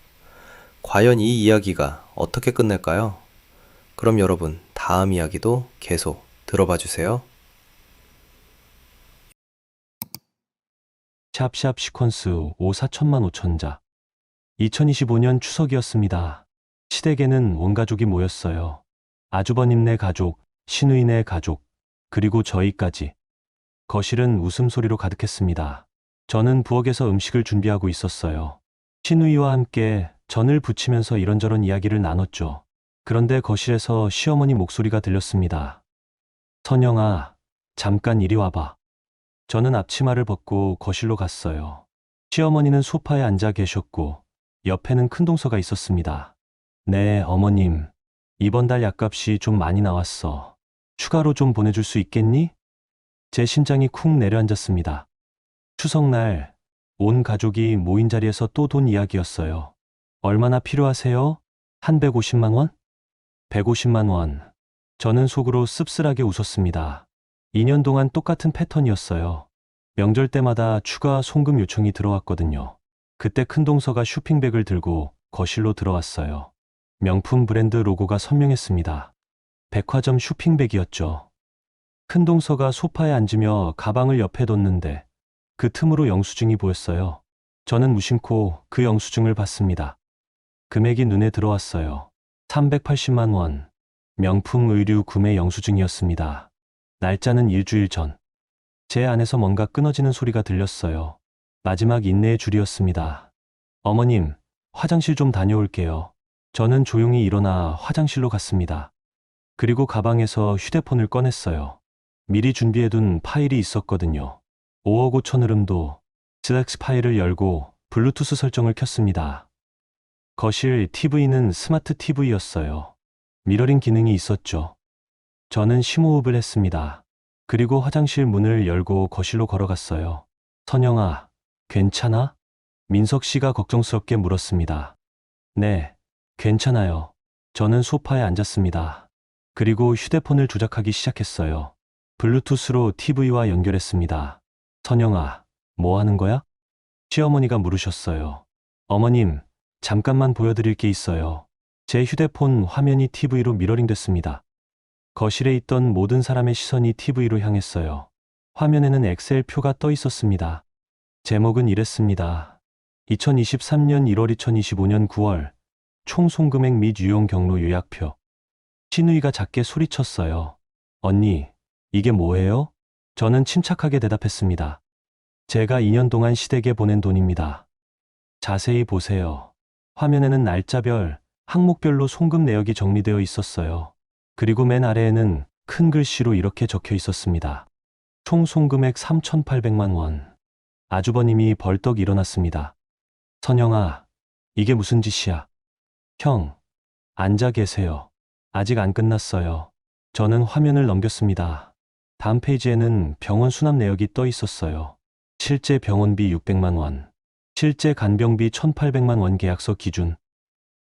과연 이 이야기가 어떻게 끝날까요? 그럼 여러분, 다음 이야기도 계속 들어봐 주세요. 샵샵 시퀀스 5 4천만 5천자. 2025년 추석이었습니다. 시댁에는 온 가족이 모였어요. 아주버님네 가족, 시누이네 가족, 그리고 저희까지. 거실은 웃음소리로 가득했습니다. 저는 부엌에서 음식을 준비하고 있었어요. 시누이와 함께 전을 부치면서 이런저런 이야기를 나눴죠. 그런데 거실에서 시어머니 목소리가 들렸습니다. 선영아, 잠깐 이리 와봐. 저는 앞치마를 벗고 거실로 갔어요. 시어머니는 소파에 앉아 계셨고 옆에는 큰 동서가 있었습니다. 네, 어머님. 이번 달 약값이 좀 많이 나왔어. 추가로 좀 보내줄 수 있겠니? 제 심장이 쿵 내려앉았습니다. 추석날 온 가족이 모인 자리에서 또 돈 이야기였어요. 얼마나 필요하세요? 한 150만 원? 150만 원. 저는 속으로 씁쓸하게 웃었습니다. 2년 동안 똑같은 패턴이었어요. 명절 때마다 추가 송금 요청이 들어왔거든요. 그때 큰 동서가 쇼핑백을 들고 거실로 들어왔어요. 명품 브랜드 로고가 선명했습니다. 백화점 쇼핑백이었죠. 큰 동서가 소파에 앉으며 가방을 옆에 뒀는데 그 틈으로 영수증이 보였어요. 저는 무심코 그 영수증을 봤습니다. 금액이 눈에 들어왔어요. 380만 원. 명품 의류 구매 영수증이었습니다. 날짜는 일주일 전. 제 안에서 뭔가 끊어지는 소리가 들렸어요. 마지막 인내의 줄이었습니다. 어머님, 화장실 좀 다녀올게요. 저는 조용히 일어나 화장실로 갔습니다. 그리고 가방에서 휴대폰을 꺼냈어요. 미리 준비해둔 파일이 있었거든요. 5억 5천 흐름도 슬랙스 파일을 열고 블루투스 설정을 켰습니다. 거실 TV는 스마트 TV였어요. 미러링 기능이 있었죠. 저는 심호흡을 했습니다. 그리고 화장실 문을 열고 거실로 걸어갔어요. 선영아, 괜찮아? 민석 씨가 걱정스럽게 물었습니다. 네, 괜찮아요. 저는 소파에 앉았습니다. 그리고 휴대폰을 조작하기 시작했어요. 블루투스로 TV와 연결했습니다. 선영아, 뭐 하는 거야? 시어머니가 물으셨어요. 어머님, 잠깐만 보여드릴 게 있어요. 제 휴대폰 화면이 TV로 미러링 됐습니다. 거실에 있던 모든 사람의 시선이 TV로 향했어요. 화면에는 엑셀 표가 떠 있었습니다. 제목은 이랬습니다. 2023년 1월 2025년 9월 총 송금액 및 유용 경로 요약표. 시누이가 작게 소리쳤어요. 언니, 이게 뭐예요? 저는 침착하게 대답했습니다. 제가 2년 동안 시댁에 보낸 돈입니다. 자세히 보세요. 화면에는 날짜별, 항목별로 송금 내역이 정리되어 있었어요. 그리고 맨 아래에는 큰 글씨로 이렇게 적혀 있었습니다. 총 송금액 3,800만 원. 아주버님이 벌떡 일어났습니다. 선영아, 이게 무슨 짓이야? 형, 앉아 계세요. 아직 안 끝났어요. 저는 화면을 넘겼습니다. 다음 페이지에는 병원 수납 내역이 떠 있었어요. 실제 병원비 600만 원, 실제 간병비 1,800만 원 계약서 기준.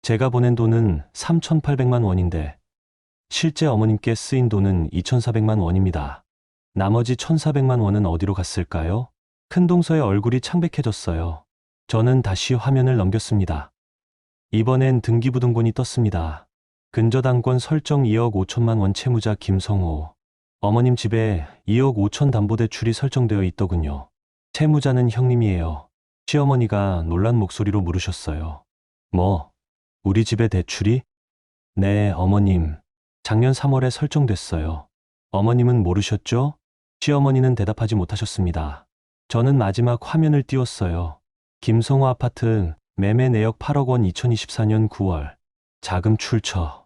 제가 보낸 돈은 3,800만 원인데 실제 어머님께 쓰인 돈은 2,400만 원입니다. 나머지 1,400만 원은 어디로 갔을까요? 큰 동서의 얼굴이 창백해졌어요. 저는 다시 화면을 넘겼습니다. 이번엔 등기부등본이 떴습니다. 근저당권 설정 2억 5천만 원 채무자 김성호. 어머님 집에 2억 5천 담보대출이 설정되어 있더군요. 채무자는 형님이에요. 시어머니가 놀란 목소리로 물으셨어요. 뭐, 우리 집에 대출이? 네, 어머님. 작년 3월에 설정됐어요. 어머님은 모르셨죠? 시어머니는 대답하지 못하셨습니다. 저는 마지막 화면을 띄웠어요. 김성호 아파트 매매 내역 8억 원 2024년 9월. 자금 출처.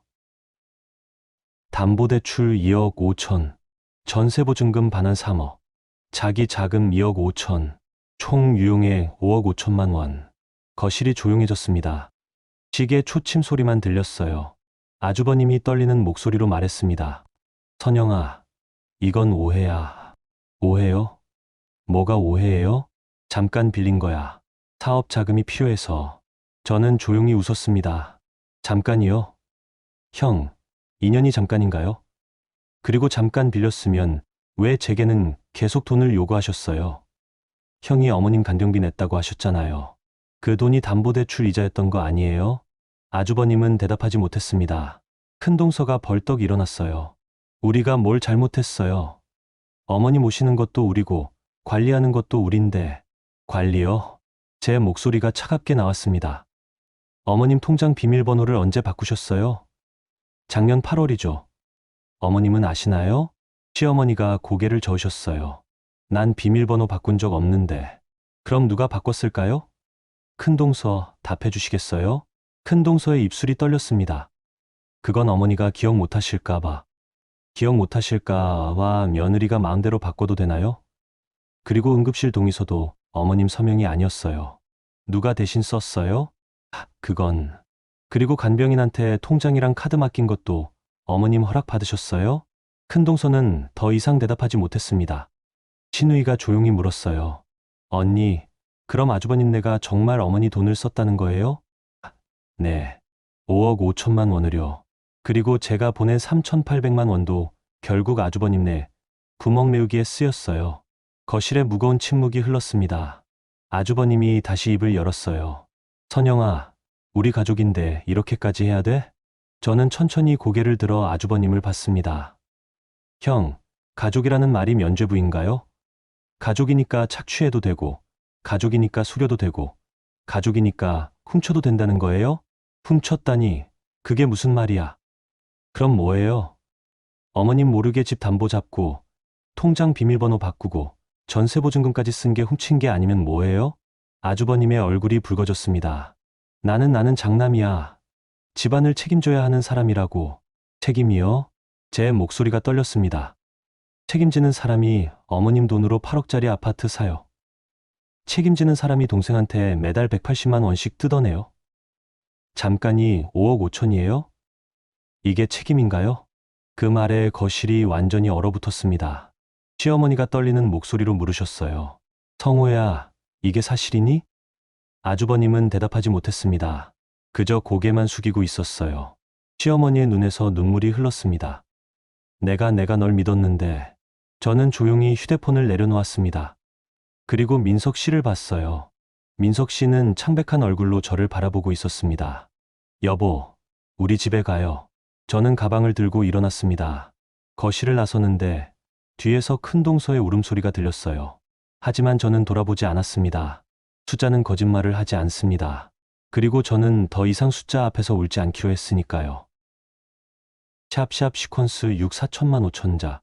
담보대출 2억 5천. 전세보증금 반환 3억. 자기 자금 2억 5천. 총 유용액 5억 5천만 원. 거실이 조용해졌습니다. 시계 초침 소리만 들렸어요. 아주버님이 떨리는 목소리로 말했습니다. 선영아, 이건 오해야. 오해요? 뭐가 오해예요? 잠깐 빌린 거야. 사업 자금이 필요해서. 저는 조용히 웃었습니다. 잠깐이요? 형, 2년이 잠깐인가요? 그리고 잠깐 빌렸으면 왜 제게는 계속 돈을 요구하셨어요? 형이 어머님 간병비 냈다고 하셨잖아요. 그 돈이 담보대출 이자였던 거 아니에요? 아주버님은 대답하지 못했습니다. 큰동서가 벌떡 일어났어요. 우리가 뭘 잘못했어요? 어머니 모시는 것도 우리고 관리하는 것도 우린데. 관리요? 제 목소리가 차갑게 나왔습니다. 어머님 통장 비밀번호를 언제 바꾸셨어요? 작년 8월이죠. 어머님은 아시나요? 시어머니가 고개를 저으셨어요. 난 비밀번호 바꾼 적 없는데. 그럼 누가 바꿨을까요? 큰동서 답해 주시겠어요? 큰동서의 입술이 떨렸습니다. 그건 어머니가 기억 못하실까봐. 기억 못하실까봐 며느리가 마음대로 바꿔도 되나요? 그리고 응급실 동의서도 어머님 서명이 아니었어요. 누가 대신 썼어요? 그건. 그리고 간병인한테 통장이랑 카드 맡긴 것도 어머님 허락 받으셨어요? 큰동서는 더 이상 대답하지 못했습니다. 신우이가 조용히 물었어요. 언니, 그럼 아주버님네가 정말 어머니 돈을 썼다는 거예요? 네. 5억 5천만 원을요. 그리고 제가 보낸 3,800만 원도 결국 아주버님네 구멍 메우기에 쓰였어요. 거실에 무거운 침묵이 흘렀습니다. 아주버님이 다시 입을 열었어요. 선영아, 우리 가족인데 이렇게까지 해야 돼? 저는 천천히 고개를 들어 아주버님을 봤습니다. 형, 가족이라는 말이 면죄부인가요? 가족이니까 착취해도 되고, 가족이니까 수려도 되고, 가족이니까 훔쳐도 된다는 거예요? 훔쳤다니, 그게 무슨 말이야? 그럼 뭐예요? 어머님 모르게 집 담보 잡고, 통장 비밀번호 바꾸고, 전세보증금까지 쓴 게 훔친 게 아니면 뭐예요? 아주버님의 얼굴이 붉어졌습니다. 나는 장남이야. 집안을 책임져야 하는 사람이라고. 책임이요? 제 목소리가 떨렸습니다. 책임지는 사람이 어머님 돈으로 8억짜리 아파트 사요. 책임지는 사람이 동생한테 매달 180만 원씩 뜯어내요. 잠깐이 5억 5천이에요? 이게 책임인가요? 그 말에 거실이 완전히 얼어붙었습니다. 시어머니가 떨리는 목소리로 물으셨어요. 성호야, 이게 사실이니? 아주버님은 대답하지 못했습니다. 그저 고개만 숙이고 있었어요. 시어머니의 눈에서 눈물이 흘렀습니다. 내가 널 믿었는데. 저는 조용히 휴대폰을 내려놓았습니다. 그리고 민석 씨를 봤어요. 민석 씨는 창백한 얼굴로 저를 바라보고 있었습니다. 여보, 우리 집에 가요. 저는 가방을 들고 일어났습니다. 거실을 나서는데 뒤에서 큰동서의 울음소리가 들렸어요. 하지만 저는 돌아보지 않았습니다. 숫자는 거짓말을 하지 않습니다. 그리고 저는 더 이상 숫자 앞에서 울지 않기로 했으니까요. 샵샵 시퀀스 6 4천만 5천자.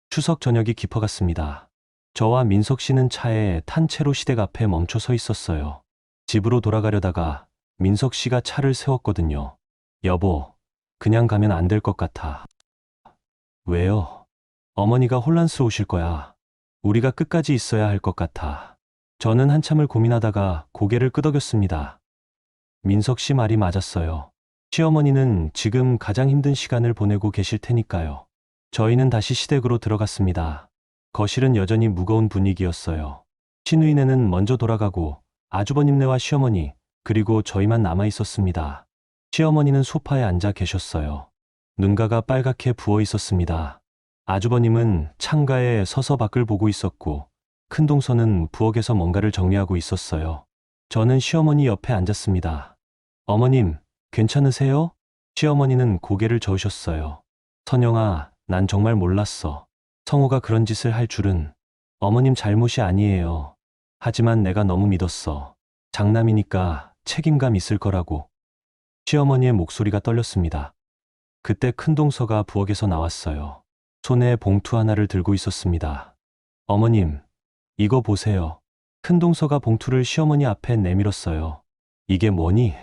추석 저녁이 깊어갔습니다. 저와 민석 씨는 차에 탄 채로 시댁 앞에 멈춰 서 있었어요. 집으로 돌아가려다가 민석 씨가 차를 세웠거든요. 여보, 그냥 가면 안 될 것 같아. 왜요? 어머니가 혼란스러우실 거야. 우리가 끝까지 있어야 할 것 같아. 저는 한참을 고민하다가 고개를 끄덕였습니다. 민석 씨 말이 맞았어요. 시어머니는 지금 가장 힘든 시간을 보내고 계실 테니까요. 저희는 다시 시댁으로 들어갔습니다. 거실은 여전히 무거운 분위기였어요. 시누이네는 먼저 돌아가고 아주버님네와 시어머니 그리고 저희만 남아 있었습니다. 시어머니는 소파에 앉아 계셨어요. 눈가가 빨갛게 부어 있었습니다. 아주버님은 창가에 서서 밖을 보고 있었고 큰동서는 부엌에서 뭔가를 정리하고 있었어요. 저는 시어머니 옆에 앉았습니다. 어머님, 괜찮으세요? 시어머니는 고개를 저으셨어요. 선영아, 난 정말 몰랐어. 성우가 그런 짓을 할 줄은. 어머님 잘못이 아니에요. 하지만 내가 너무 믿었어. 장남이니까 책임감 있을 거라고. 시어머니의 목소리가 떨렸습니다. 그때 큰동서가 부엌에서 나왔어요. 손에 봉투 하나를 들고 있었습니다. 어머님, 이거 보세요. 큰동서가 봉투를 시어머니 앞에 내밀었어요. 이게 뭐니?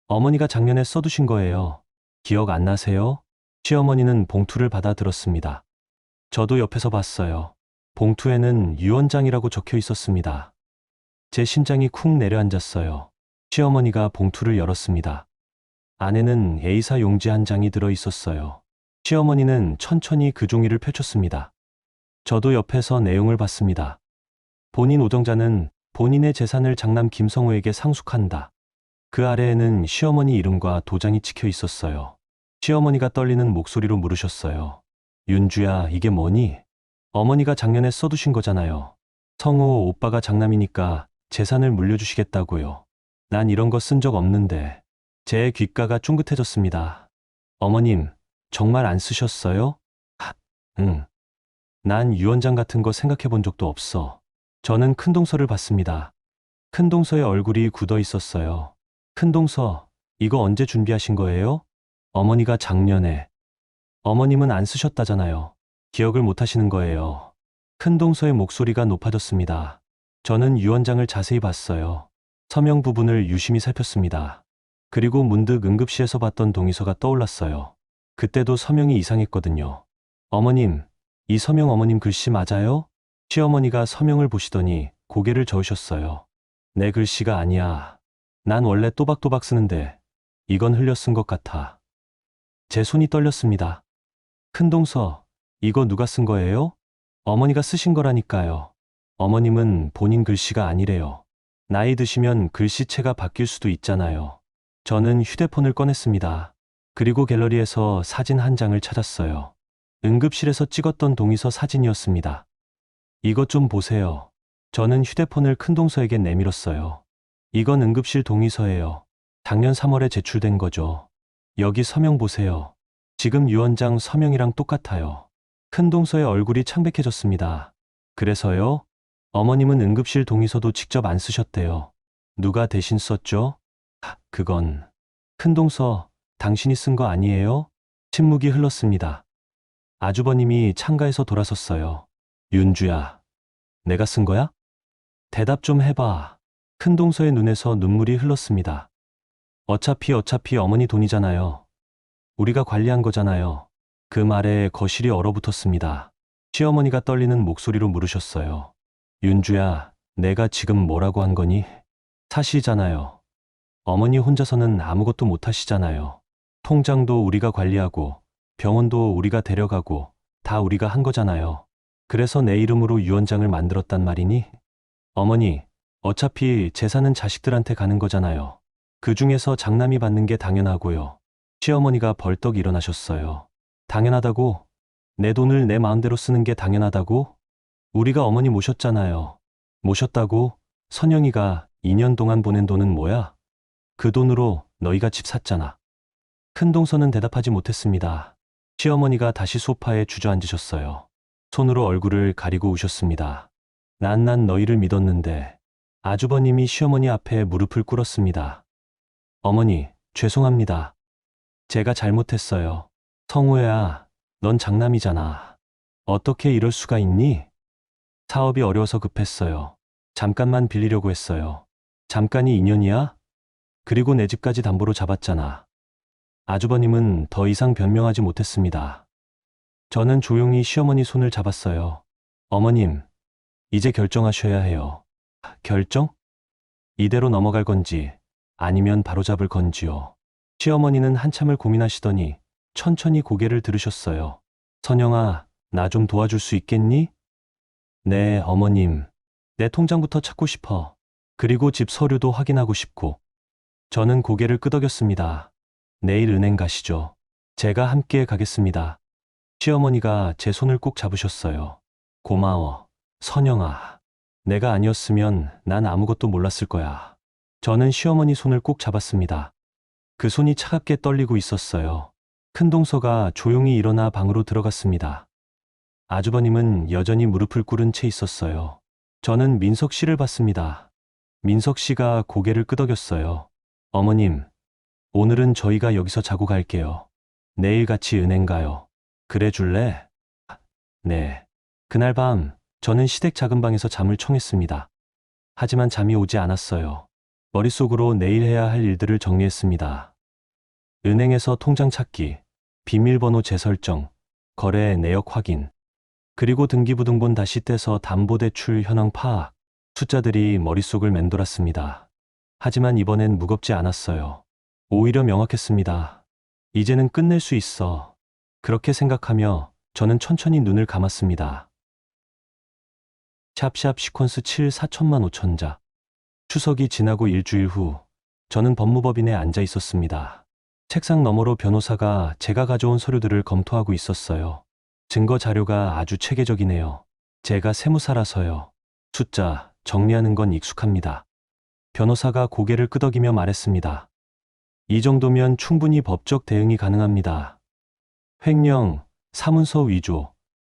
어머니가 작년에 써두신 거예요. 기억 안 나세요? 시어머니는 봉투를 받아 들었습니다. 저도 옆에서 봤어요. 봉투에는 유언장이라고 적혀 있었습니다. 제 심장이 쿵 내려앉았어요. 시어머니가 봉투를 열었습니다. 안에는 A사 용지 한 장이 들어 있었어요. 시어머니는 천천히 그 종이를 펼쳤습니다. 저도 옆에서 내용을 봤습니다. 본인 우정자는 본인의 재산을 장남 김성호에게 상속한다. 그 아래에는 시어머니 이름과 도장이 찍혀 있었어요. 시어머니가 떨리는 목소리로 물으셨어요. 윤주야, 이게 뭐니? 어머니가 작년에 써두신 거잖아요. 성호 오빠가 장남이니까 재산을 물려주시겠다고요. 난 이런 거 쓴 적 없는데. 제 귓가가 쫑긋해졌습니다. 어머님, 정말 안 쓰셨어요? 응. 난 유언장 같은 거 생각해 본 적도 없어. 저는 큰동서를 봤습니다. 큰동서의 얼굴이 굳어 있었어요. 큰동서, 이거 언제 준비하신 거예요? 어머니가 작년에. 어머님은 안 쓰셨다잖아요. 기억을 못 하시는 거예요. 큰동서의 목소리가 높아졌습니다. 저는 유언장을 자세히 봤어요. 서명 부분을 유심히 살폈습니다. 그리고 문득 응급실에서 봤던 동의서가 떠올랐어요. 그때도 서명이 이상했거든요. 어머님, 이 서명 어머님 글씨 맞아요? 시어머니가 서명을 보시더니 고개를 저으셨어요. 내 글씨가 아니야. 난 원래 또박또박 쓰는데 이건 흘려 쓴 것 같아. 제 손이 떨렸습니다. 큰동서, 이거 누가 쓴 거예요? 어머니가 쓰신 거라니까요. 어머님은 본인 글씨가 아니래요. 나이 드시면 글씨체가 바뀔 수도 있잖아요. 저는 휴대폰을 꺼냈습니다. 그리고 갤러리에서 사진 한 장을 찾았어요. 응급실에서 찍었던 동의서 사진이었습니다. 이것 좀 보세요. 저는 휴대폰을 큰동서에게 내밀었어요. 이건 응급실 동의서예요. 작년 3월에 제출된 거죠. 여기 서명 보세요. 지금 유언장 서명이랑 똑같아요. 큰동서의 얼굴이 창백해졌습니다. 그래서요? 어머님은 응급실 동의서도 직접 안 쓰셨대요. 누가 대신 썼죠? 그건. 큰동서, 당신이 쓴 거 아니에요? 침묵이 흘렀습니다. 아주버님이 창가에서 돌아섰어요. 윤주야, 내가 쓴 거야? 대답 좀 해봐. 큰동서의 눈에서 눈물이 흘렀습니다. 어차피 어머니 돈이잖아요. 우리가 관리한 거잖아요. 그 말에 거실이 얼어붙었습니다. 시어머니가 떨리는 목소리로 물으셨어요. 윤주야, 내가 지금 뭐라고 한 거니? 사실이잖아요. 어머니 혼자서는 아무것도 못 하시잖아요. 통장도 우리가 관리하고 병원도 우리가 데려가고 다 우리가 한 거잖아요. 그래서 내 이름으로 유언장을 만들었단 말이니? 어머니, 어차피 재산은 자식들한테 가는 거잖아요. 그 중에서 장남이 받는 게 당연하고요. 시어머니가 벌떡 일어나셨어요. 당연하다고? 내 돈을 내 마음대로 쓰는 게 당연하다고? 우리가 어머니 모셨잖아요. 모셨다고? 선영이가 2년 동안 보낸 돈은 뭐야? 그 돈으로 너희가 집 샀잖아. 큰동서는 대답하지 못했습니다. 시어머니가 다시 소파에 주저앉으셨어요. 손으로 얼굴을 가리고 우셨습니다. 난 너희를 믿었는데. 아주버님이 시어머니 앞에 무릎을 꿇었습니다. 어머니, 죄송합니다. 제가 잘못했어요. 성우야, 넌 장남이잖아. 어떻게 이럴 수가 있니? 사업이 어려워서 급했어요. 잠깐만 빌리려고 했어요. 잠깐이 2년이야? 그리고 내 집까지 담보로 잡았잖아. 아주버님은 더 이상 변명하지 못했습니다. 저는 조용히 시어머니 손을 잡았어요. 어머님, 이제 결정하셔야 해요. 결정? 이대로 넘어갈 건지 아니면 바로잡을 건지요. 시어머니는 한참을 고민하시더니 천천히 고개를 들으셨어요. 선영아, 나 좀 도와줄 수 있겠니? 네, 어머님. 내 통장부터 찾고 싶어. 그리고 집 서류도 확인하고 싶고. 저는 고개를 끄덕였습니다. 내일 은행 가시죠. 제가 함께 가겠습니다. 시어머니가 제 손을 꼭 잡으셨어요. 고마워, 선영아. 내가 아니었으면 난 아무것도 몰랐을 거야. 저는 시어머니 손을 꼭 잡았습니다. 그 손이 차갑게 떨리고 있었어요. 큰동서가 조용히 일어나 방으로 들어갔습니다. 아주버님은 여전히 무릎을 꿇은 채 있었어요. 저는 민석 씨를 봤습니다. 민석 씨가 고개를 끄덕였어요. 어머님, 오늘은 저희가 여기서 자고 갈게요. 내일 같이 은행 가요. 그래 줄래? 네. 그날 밤, 저는 시댁 작은 방에서 잠을 청했습니다. 하지만 잠이 오지 않았어요. 머릿속으로 내일 해야 할 일들을 정리했습니다. 은행에서 통장 찾기, 비밀번호 재설정, 거래 내역 확인, 그리고 등기부등본 다시 떼서 담보대출 현황 파악, 숫자들이 머릿속을 맴돌았습니다. 하지만 이번엔 무겁지 않았어요. 오히려 명확했습니다. 이제는 끝낼 수 있어. 그렇게 생각하며 저는 천천히 눈을 감았습니다. 샵샵 시퀀스 7 4천만 5천자. 추석이 지나고 일주일 후, 저는 법무법인에 앉아 있었습니다. 책상 너머로 변호사가 제가 가져온 서류들을 검토하고 있었어요. 증거 자료가 아주 체계적이네요. 제가 세무사라서요. 숫자, 정리하는 건 익숙합니다. 변호사가 고개를 끄덕이며 말했습니다. 이 정도면 충분히 법적 대응이 가능합니다. 횡령, 사문서 위조,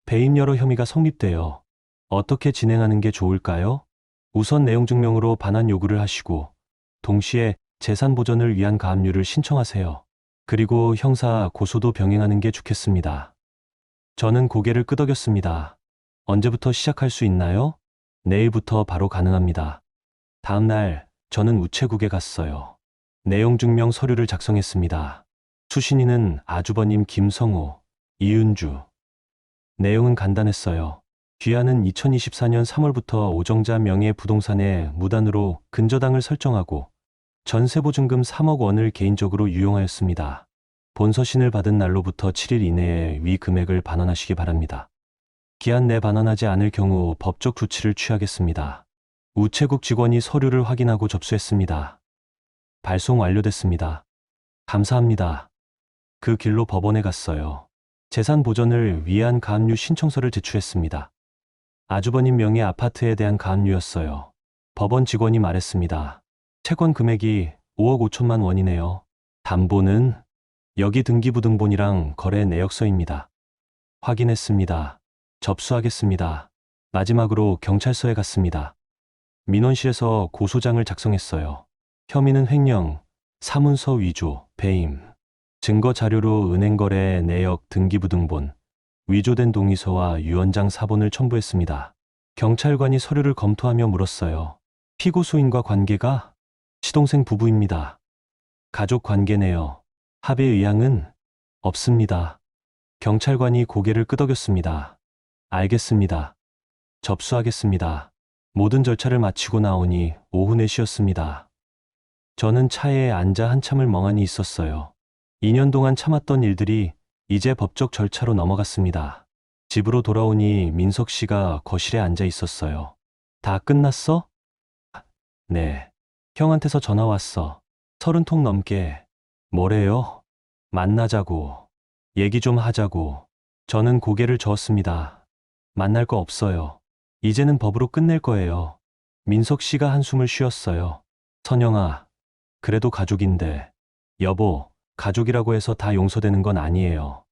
배임 여러 혐의가 성립돼요. 어떻게 진행하는 게 좋을까요? 우선 내용 증명으로 반환 요구를 하시고 동시에 재산 보전을 위한 가압류를 신청하세요. 그리고 형사 고소도 병행하는 게 좋겠습니다. 저는 고개를 끄덕였습니다. 언제부터 시작할 수 있나요? 내일부터 바로 가능합니다. 다음 날 저는 우체국에 갔어요. 내용 증명 서류를 작성했습니다. 수신인은 아주버님 김성우, 이윤주. 내용은 간단했어요. 귀하는 2024년 3월부터 오정자 명의 부동산에 무단으로 근저당을 설정하고 전세보증금 3억 원을 개인적으로 유용하였습니다. 본서신을 받은 날로부터 7일 이내에 위 금액을 반환하시기 바랍니다. 기한 내 반환하지 않을 경우 법적 조치를 취하겠습니다. 우체국 직원이 서류를 확인하고 접수했습니다. 발송 완료됐습니다. 감사합니다. 그 길로 법원에 갔어요. 재산 보전을 위한 가압류 신청서를 제출했습니다. 아주버님 명의 아파트에 대한 가압류였어요. 법원 직원이 말했습니다. 채권 금액이 5억 5천만 원이네요. 담보는 여기 등기부등본이랑 거래 내역서입니다. 확인했습니다. 접수하겠습니다. 마지막으로 경찰서에 갔습니다. 민원실에서 고소장을 작성했어요. 혐의는 횡령, 사문서 위조, 배임, 증거 자료로 은행 거래 내역 등기부등본, 위조된 동의서와 유언장 사본을 첨부했습니다. 경찰관이 서류를 검토하며 물었어요. 피고소인과 관계가? 시동생 부부입니다. 가족 관계네요. 합의 의향은? 없습니다. 경찰관이 고개를 끄덕였습니다. 알겠습니다. 접수하겠습니다. 모든 절차를 마치고 나오니 오후 4시였습니다. 저는 차에 앉아 한참을 멍하니 있었어요. 2년 동안 참았던 일들이 이제 법적 절차로 넘어갔습니다. 집으로 돌아오니 민석 씨가 거실에 앉아 있었어요. 다 끝났어? 네. 형한테서 전화 왔어. 30통 넘게. 뭐래요? 만나자고. 얘기 좀 하자고. 저는 고개를 저었습니다. 만날 거 없어요. 이제는 법으로 끝낼 거예요. 민석 씨가 한숨을 쉬었어요. 선영아, 그래도 가족인데. 여보, 가족이라고 해서 다 용서되는 건 아니에요.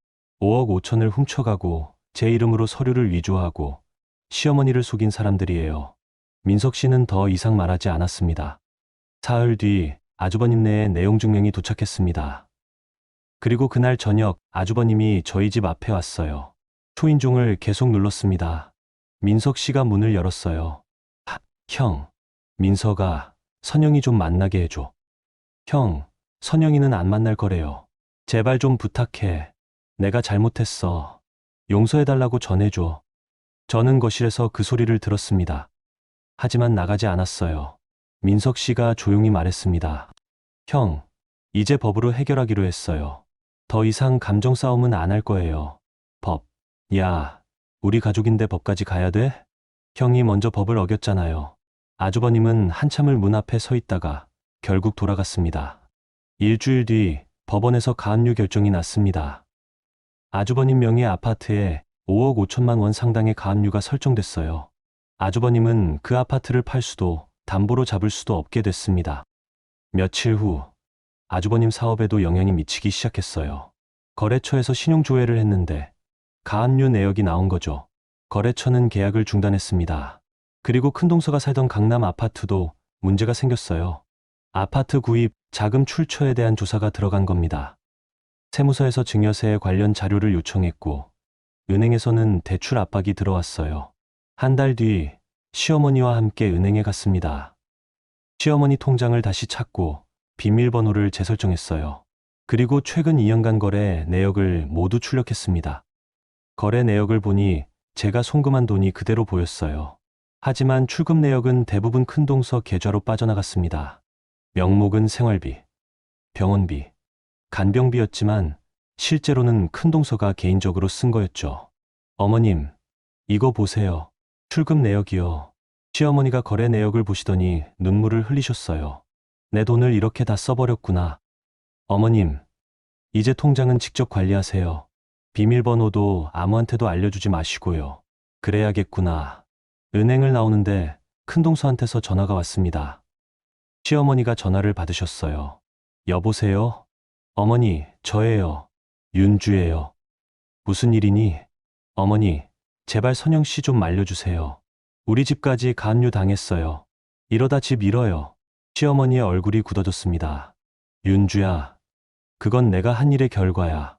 5억 5천을 훔쳐가고 제 이름으로 서류를 위조하고 시어머니를 속인 사람들이에요. 민석 씨는 더 이상 말하지 않았습니다. 사흘 뒤 아주버님네에 내용 증명이 도착했습니다. 그리고 그날 저녁 아주버님이 저희 집 앞에 왔어요. 초인종을 계속 눌렀습니다. 민석 씨가 문을 열었어요. 형, 민석아, 선영이 좀 만나게 해줘. 형, 선영이는 안 만날 거래요. 제발 좀 부탁해. 내가 잘못했어. 용서해달라고 전해줘. 저는 거실에서 그 소리를 들었습니다. 하지만 나가지 않았어요. 민석 씨가 조용히 말했습니다. 형, 이제 법으로 해결하기로 했어요. 더 이상 감정 싸움은 안 할 거예요. 법. 야, 우리 가족인데 법까지 가야 돼? 형이 먼저 법을 어겼잖아요. 아주버님은 한참을 문 앞에 서 있다가 결국 돌아갔습니다. 일주일 뒤 법원에서 가압류 결정이 났습니다. 아주버님 명의 아파트에 5억 5천만 원 상당의 가압류가 설정됐어요. 아주버님은 그 아파트를 팔 수도 담보로 잡을 수도 없게 됐습니다. 며칠 후 아주버님 사업에도 영향이 미치기 시작했어요. 거래처에서 신용조회를 했는데 가압류 내역이 나온 거죠. 거래처는 계약을 중단했습니다. 그리고 큰동서가 살던 강남 아파트도 문제가 생겼어요. 아파트 구입, 자금 출처에 대한 조사가 들어간 겁니다. 세무서에서 증여세 관련 자료를 요청했고 은행에서는 대출 압박이 들어왔어요. 한 달 뒤 시어머니와 함께 은행에 갔습니다. 시어머니 통장을 다시 찾고 비밀번호를 재설정했어요. 그리고 최근 2년간 거래 내역을 모두 출력했습니다. 거래 내역을 보니 제가 송금한 돈이 그대로 보였어요. 하지만 출금 내역은 대부분 큰동서 계좌로 빠져나갔습니다. 명목은 생활비, 병원비, 간병비였지만 실제로는 큰동서가 개인적으로 쓴 거였죠. 어머님, 이거 보세요. 출금 내역이요. 시어머니가 거래 내역을 보시더니 눈물을 흘리셨어요. 내 돈을 이렇게 다 써버렸구나. 어머님, 이제 통장은 직접 관리하세요. 비밀번호도 아무한테도 알려주지 마시고요. 그래야겠구나. 은행을 나오는데 큰동서한테서 전화가 왔습니다. 시어머니가 전화를 받으셨어요. 여보세요? 어머니, 저예요. 윤주예요. 무슨 일이니? 어머니, 제발 선영 씨 좀 말려주세요. 우리 집까지 가압류 당했어요. 이러다 집 잃어요. 시어머니의 얼굴이 굳어졌습니다. 윤주야, 그건 내가 한 일의 결과야.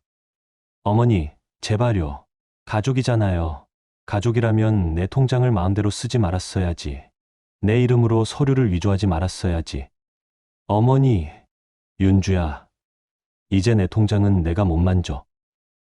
어머니, 제발요. 가족이잖아요. 가족이라면 내 통장을 마음대로 쓰지 말았어야지. 내 이름으로 서류를 위조하지 말았어야지. 어머니, 윤주야, 이제 내 통장은 내가 못 만져.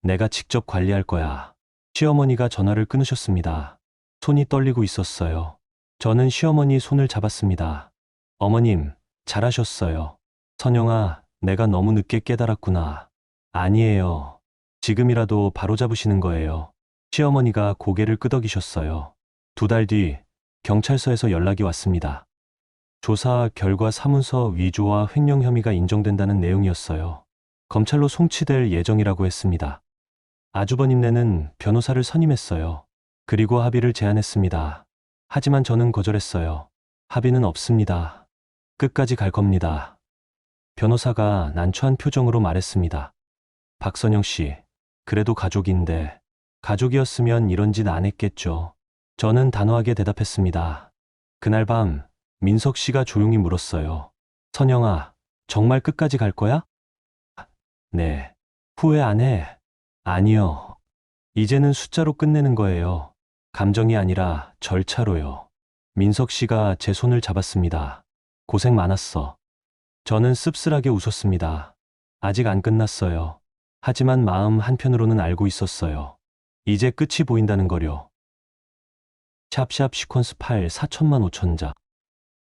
내가 직접 관리할 거야. 시어머니가 전화를 끊으셨습니다. 손이 떨리고 있었어요. 저는 시어머니 손을 잡았습니다. 어머님, 잘하셨어요. 선영아, 내가 너무 늦게 깨달았구나. 아니에요. 지금이라도 바로잡으시는 거예요. 시어머니가 고개를 끄덕이셨어요. 2달 뒤 경찰서에서 연락이 왔습니다. 조사 결과 사문서 위조와 횡령 혐의가 인정된다는 내용이었어요. 검찰로 송치될 예정이라고 했습니다. 아주버님네는 변호사를 선임했어요. 그리고 합의를 제안했습니다. 하지만 저는 거절했어요. 합의는 없습니다. 끝까지 갈 겁니다. 변호사가 난처한 표정으로 말했습니다. 박선영 씨, 그래도 가족인데, 가족이었으면 이런 짓 안 했겠죠. 저는 단호하게 대답했습니다. 그날 밤 민석 씨가 조용히 물었어요. 선영아, 정말 끝까지 갈 거야? 네. 후회 안 해? 아니요. 이제는 숫자로 끝내는 거예요. 감정이 아니라 절차로요. 민석 씨가 제 손을 잡았습니다. 고생 많았어. 저는 씁쓸하게 웃었습니다. 아직 안 끝났어요. 하지만 마음 한편으로는 알고 있었어요. 이제 끝이 보인다는 거요. 샵샵 시퀀스 8 4천만 5천자.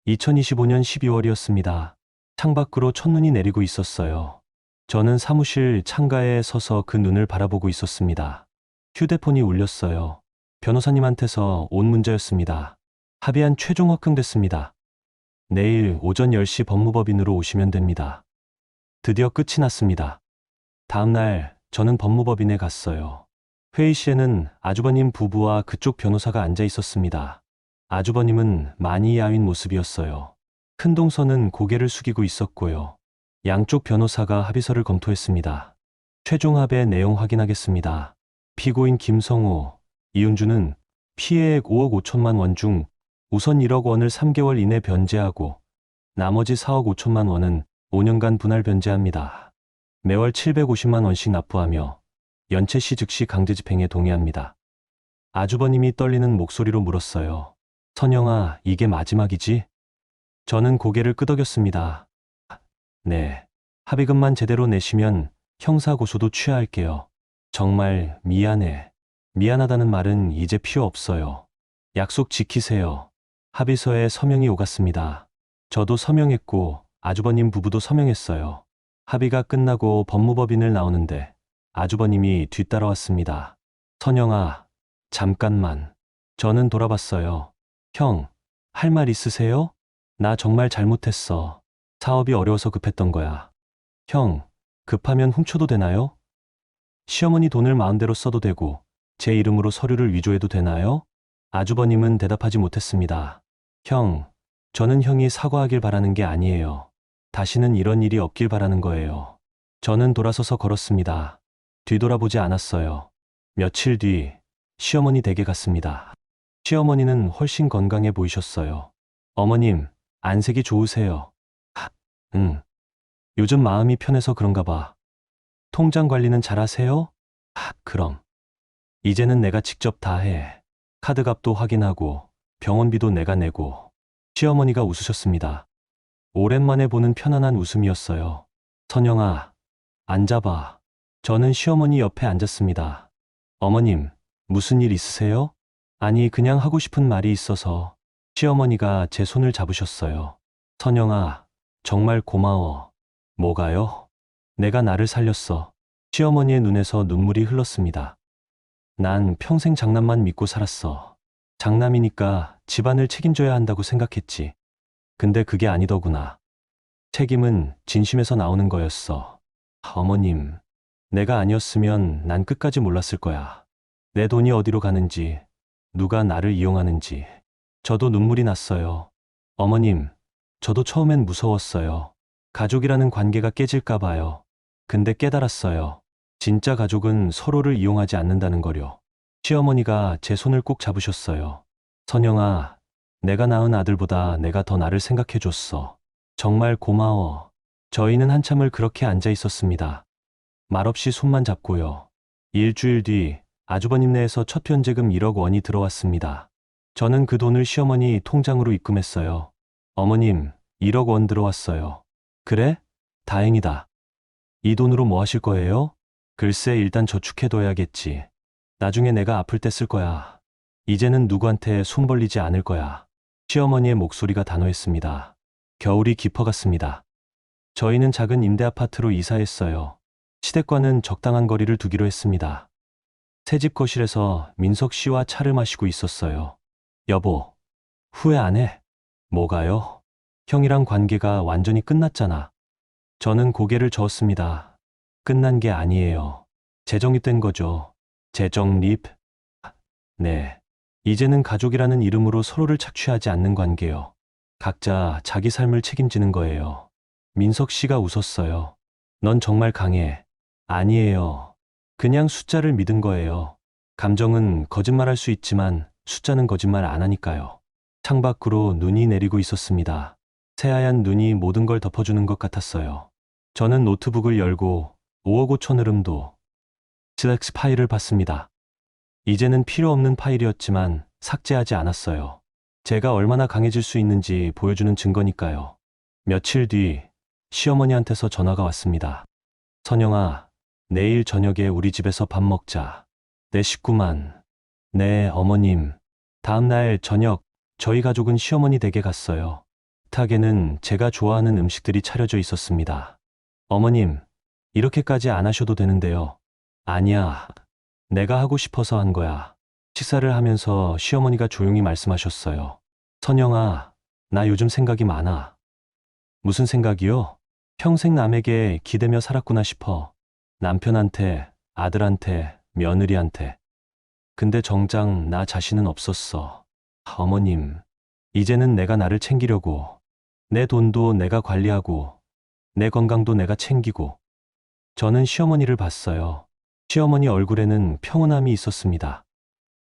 2025년 12월이었습니다. 창밖으로 첫눈이 내리고 있었어요. 저는 사무실 창가에 서서 그 눈을 바라보고 있었습니다. 휴대폰이 울렸어요. 변호사님한테서 온 문자였습니다. 합의안 최종 확정됐습니다. 내일 오전 10시 법무법인으로 오시면 됩니다. 드디어 끝이 났습니다. 다음 날 저는 법무법인에 갔어요. 회의실에는 아주버님 부부와 그쪽 변호사가 앉아 있었습니다. 아주버님은 많이 야윈 모습이었어요. 큰동서는 고개를 숙이고 있었고요. 양쪽 변호사가 합의서를 검토했습니다. 최종 합의 내용 확인하겠습니다. 피고인 김성호, 이은주는 피해액 5억 5천만 원 중 우선 1억 원을 3개월 이내 변제하고 나머지 4억 5천만 원은 5년간 분할 변제합니다. 매월 750만 원씩 납부하며 연체 시 즉시 강제 집행에 동의합니다. 아주버님이 떨리는 목소리로 물었어요. 선영아, 이게 마지막이지? 저는 고개를 끄덕였습니다. 네. 합의금만 제대로 내시면 형사고소도 취하할게요. 정말 미안해. 미안하다는 말은 이제 필요 없어요. 약속 지키세요. 합의서에 서명이 오갔습니다. 저도 서명했고 아주버님 부부도 서명했어요. 합의가 끝나고 법무법인을 나오는데 아주버님이 뒤따라왔습니다. 선영아, 잠깐만. 저는 돌아봤어요. 형, 할 말 있으세요? 나 정말 잘못했어. 사업이 어려워서 급했던 거야. 형, 급하면 훔쳐도 되나요? 시어머니 돈을 마음대로 써도 되고 제 이름으로 서류를 위조해도 되나요? 아주버님은 대답하지 못했습니다. 형, 저는 형이 사과하길 바라는 게 아니에요. 다시는 이런 일이 없길 바라는 거예요. 저는 돌아서서 걸었습니다. 뒤돌아보지 않았어요. 며칠 뒤 시어머니 댁에 갔습니다. 시어머니는 훨씬 건강해 보이셨어요. 어머님, 안색이 좋으세요. 응. 요즘 마음이 편해서 그런가 봐. 통장 관리는 잘하세요? 그럼. 이제는 내가 직접 다 해. 카드값도 확인하고 병원비도 내가 내고. 시어머니가 웃으셨습니다. 오랜만에 보는 편안한 웃음이었어요. 선영아, 앉아봐. 저는 시어머니 옆에 앉았습니다. 어머님, 무슨 일 있으세요? 아니, 그냥 하고 싶은 말이 있어서. 시어머니가 제 손을 잡으셨어요. 선영아, 정말 고마워. 뭐가요? 내가 나를 살렸어. 시어머니의 눈에서 눈물이 흘렀습니다. 난 평생 장남만 믿고 살았어. 장남이니까 집안을 책임져야 한다고 생각했지. 근데 그게 아니더구나. 책임은 진심에서 나오는 거였어. 어머님, 내가 아니었으면 난 끝까지 몰랐을 거야. 내 돈이 어디로 가는지, 누가 나를 이용하는지. 저도 눈물이 났어요. 어머님, 저도 처음엔 무서웠어요. 가족이라는 관계가 깨질까 봐요. 근데 깨달았어요. 진짜 가족은 서로를 이용하지 않는다는 거요. 시어머니가 제 손을 꼭 잡으셨어요. 선영아, 내가 낳은 아들보다 내가 더 나를 생각해줬어. 정말 고마워. 저희는 한참을 그렇게 앉아 있었습니다. 말없이 손만 잡고요. 일주일 뒤 아주버님네에서 첫 변제금 1억 원이 들어왔습니다. 저는 그 돈을 시어머니 통장으로 입금했어요. 어머님, 1억 원 들어왔어요. 그래? 다행이다. 이 돈으로 뭐 하실 거예요? 글쎄, 일단 저축해둬야겠지. 나중에 내가 아플 때 쓸 거야. 이제는 누구한테 손 벌리지 않을 거야. 시어머니의 목소리가 단호했습니다. 겨울이 깊어갔습니다. 저희는 작은 임대 아파트로 이사했어요. 시댁과는 적당한 거리를 두기로 했습니다. 새집 거실에서 민석 씨와 차를 마시고 있었어요. 여보, 후회 안 해? 뭐가요? 형이랑 관계가 완전히 끝났잖아. 저는 고개를 저었습니다. 끝난 게 아니에요. 재정립된 거죠. 재정립? 네. 이제는 가족이라는 이름으로 서로를 착취하지 않는 관계요. 각자 자기 삶을 책임지는 거예요. 민석 씨가 웃었어요. 넌 정말 강해. 아니에요. 그냥 숫자를 믿은 거예요. 감정은 거짓말할 수 있지만 숫자는 거짓말 안 하니까요. 창밖으로 눈이 내리고 있었습니다. 새하얀 눈이 모든 걸 덮어주는 것 같았어요. 저는 노트북을 열고 5억 5천을 음도 슬랙스 파일을 봤습니다. 이제는 필요 없는 파일이었지만 삭제하지 않았어요. 제가 얼마나 강해질 수 있는지 보여주는 증거니까요. 며칠 뒤 시어머니한테서 전화가 왔습니다. 선영아, 내일 저녁에 우리 집에서 밥 먹자. 내 식구만. 네, 어머님. 다음 날 저녁 저희 가족은 시어머니 댁에 갔어요. 식탁에는 제가 좋아하는 음식들이 차려져 있었습니다. 어머님, 이렇게까지 안 하셔도 되는데요. 아니야. 내가 하고 싶어서 한 거야. 식사를 하면서 시어머니가 조용히 말씀하셨어요. 선영아, 나 요즘 생각이 많아. 무슨 생각이요? 평생 남에게 기대며 살았구나 싶어. 남편한테, 아들한테, 며느리한테. 근데 정작 나 자신은 없었어. 어머님, 이제는 내가 나를 챙기려고. 내 돈도 내가 관리하고, 내 건강도 내가 챙기고. 저는 시어머니를 봤어요. 시어머니 얼굴에는 평온함이 있었습니다.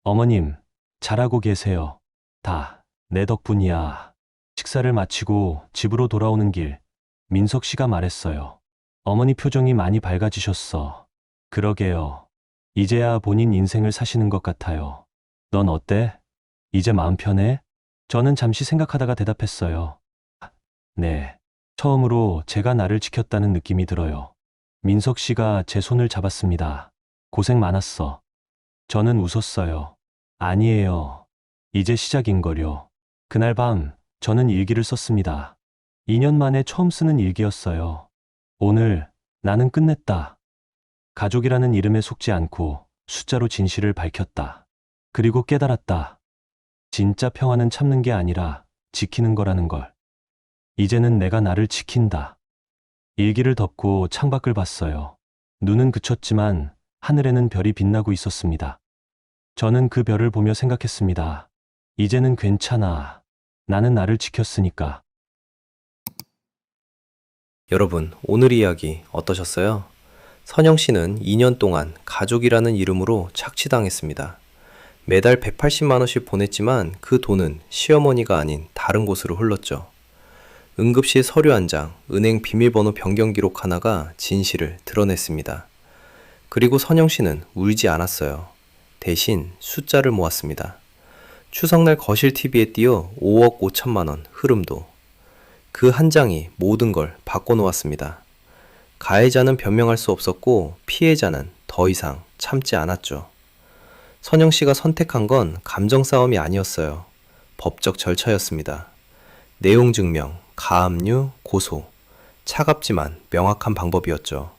어머님, 잘하고 계세요. 다 내 덕분이야. 식사를 마치고 집으로 돌아오는 길, 민석 씨가 말했어요. 어머니 표정이 많이 밝아지셨어. 그러게요. 이제야 본인 인생을 사시는 것 같아요. 넌 어때? 이제 마음 편해? 저는 잠시 생각하다가 대답했어요. 네. 처음으로 제가 나를 지켰다는 느낌이 들어요. 민석 씨가 제 손을 잡았습니다. 고생 많았어. 저는 웃었어요. 아니에요. 이제 시작인 거요. 그날 밤 저는 일기를 썼습니다. 2년 만에 처음 쓰는 일기였어요. 오늘 나는 끝냈다. 가족이라는 이름에 속지 않고 숫자로 진실을 밝혔다. 그리고 깨달았다. 진짜 평화는 참는 게 아니라 지키는 거라는 걸. 이제는 내가 나를 지킨다. 일기를 덮고 창밖을 봤어요. 눈은 그쳤지만 하늘에는 별이 빛나고 있었습니다. 저는 그 별을 보며 생각했습니다. 이제는 괜찮아. 나는 나를 지켰으니까. 여러분, 오늘 이야기 어떠셨어요? 선영 씨는 2년 동안 가족이라는 이름으로 착취당했습니다. 매달 180만 원씩 보냈지만 그 돈은 시어머니가 아닌 다른 곳으로 흘렀죠. 응급실 서류 한 장, 은행 비밀번호 변경 기록 하나가 진실을 드러냈습니다. 그리고 선영 씨는 울지 않았어요. 대신 숫자를 모았습니다. 추석날 거실 TV에 띄어 5억 5천만 원 흐름도. 그 한 장이 모든 걸 바꿔놓았습니다. 가해자는 변명할 수 없었고 피해자는 더 이상 참지 않았죠. 선영 씨가 선택한 건 감정 싸움이 아니었어요. 법적 절차였습니다. 내용 증명, 가압류, 고소. 차갑지만 명확한 방법이었죠.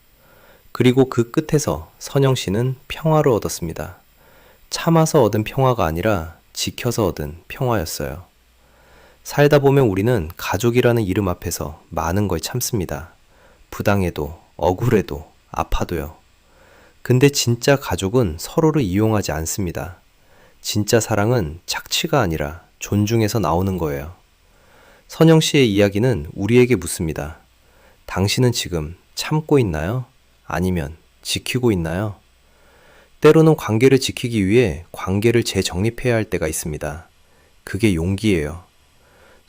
그리고 그 끝에서 선영 씨는 평화를 얻었습니다. 참아서 얻은 평화가 아니라 지켜서 얻은 평화였어요. 살다 보면 우리는 가족이라는 이름 앞에서 많은 걸 참습니다. 부당해도, 억울해도, 아파도요. 근데 진짜 가족은 서로를 이용하지 않습니다. 진짜 사랑은 착취가 아니라 존중에서 나오는 거예요. 선영 씨의 이야기는 우리에게 묻습니다. 당신은 지금 참고 있나요? 아니면 지키고 있나요? 때로는 관계를 지키기 위해 관계를 재정립해야 할 때가 있습니다. 그게 용기예요.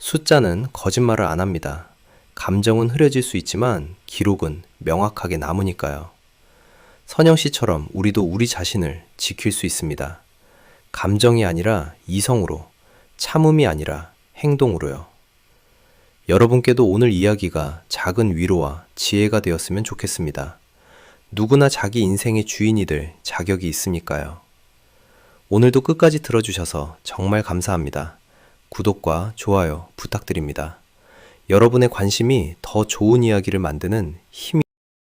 숫자는 거짓말을 안 합니다. 감정은 흐려질 수 있지만 기록은 명확하게 남으니까요. 선영 씨처럼 우리도 우리 자신을 지킬 수 있습니다. 감정이 아니라 이성으로, 참음이 아니라 행동으로요. 여러분께도 오늘 이야기가 작은 위로와 지혜가 되었으면 좋겠습니다. 누구나 자기 인생의 주인이 될 자격이 있으니까요. 오늘도 끝까지 들어주셔서 정말 감사합니다. 구독과 좋아요 부탁드립니다. 여러분의 관심이 더 좋은 이야기를 만드는 힘이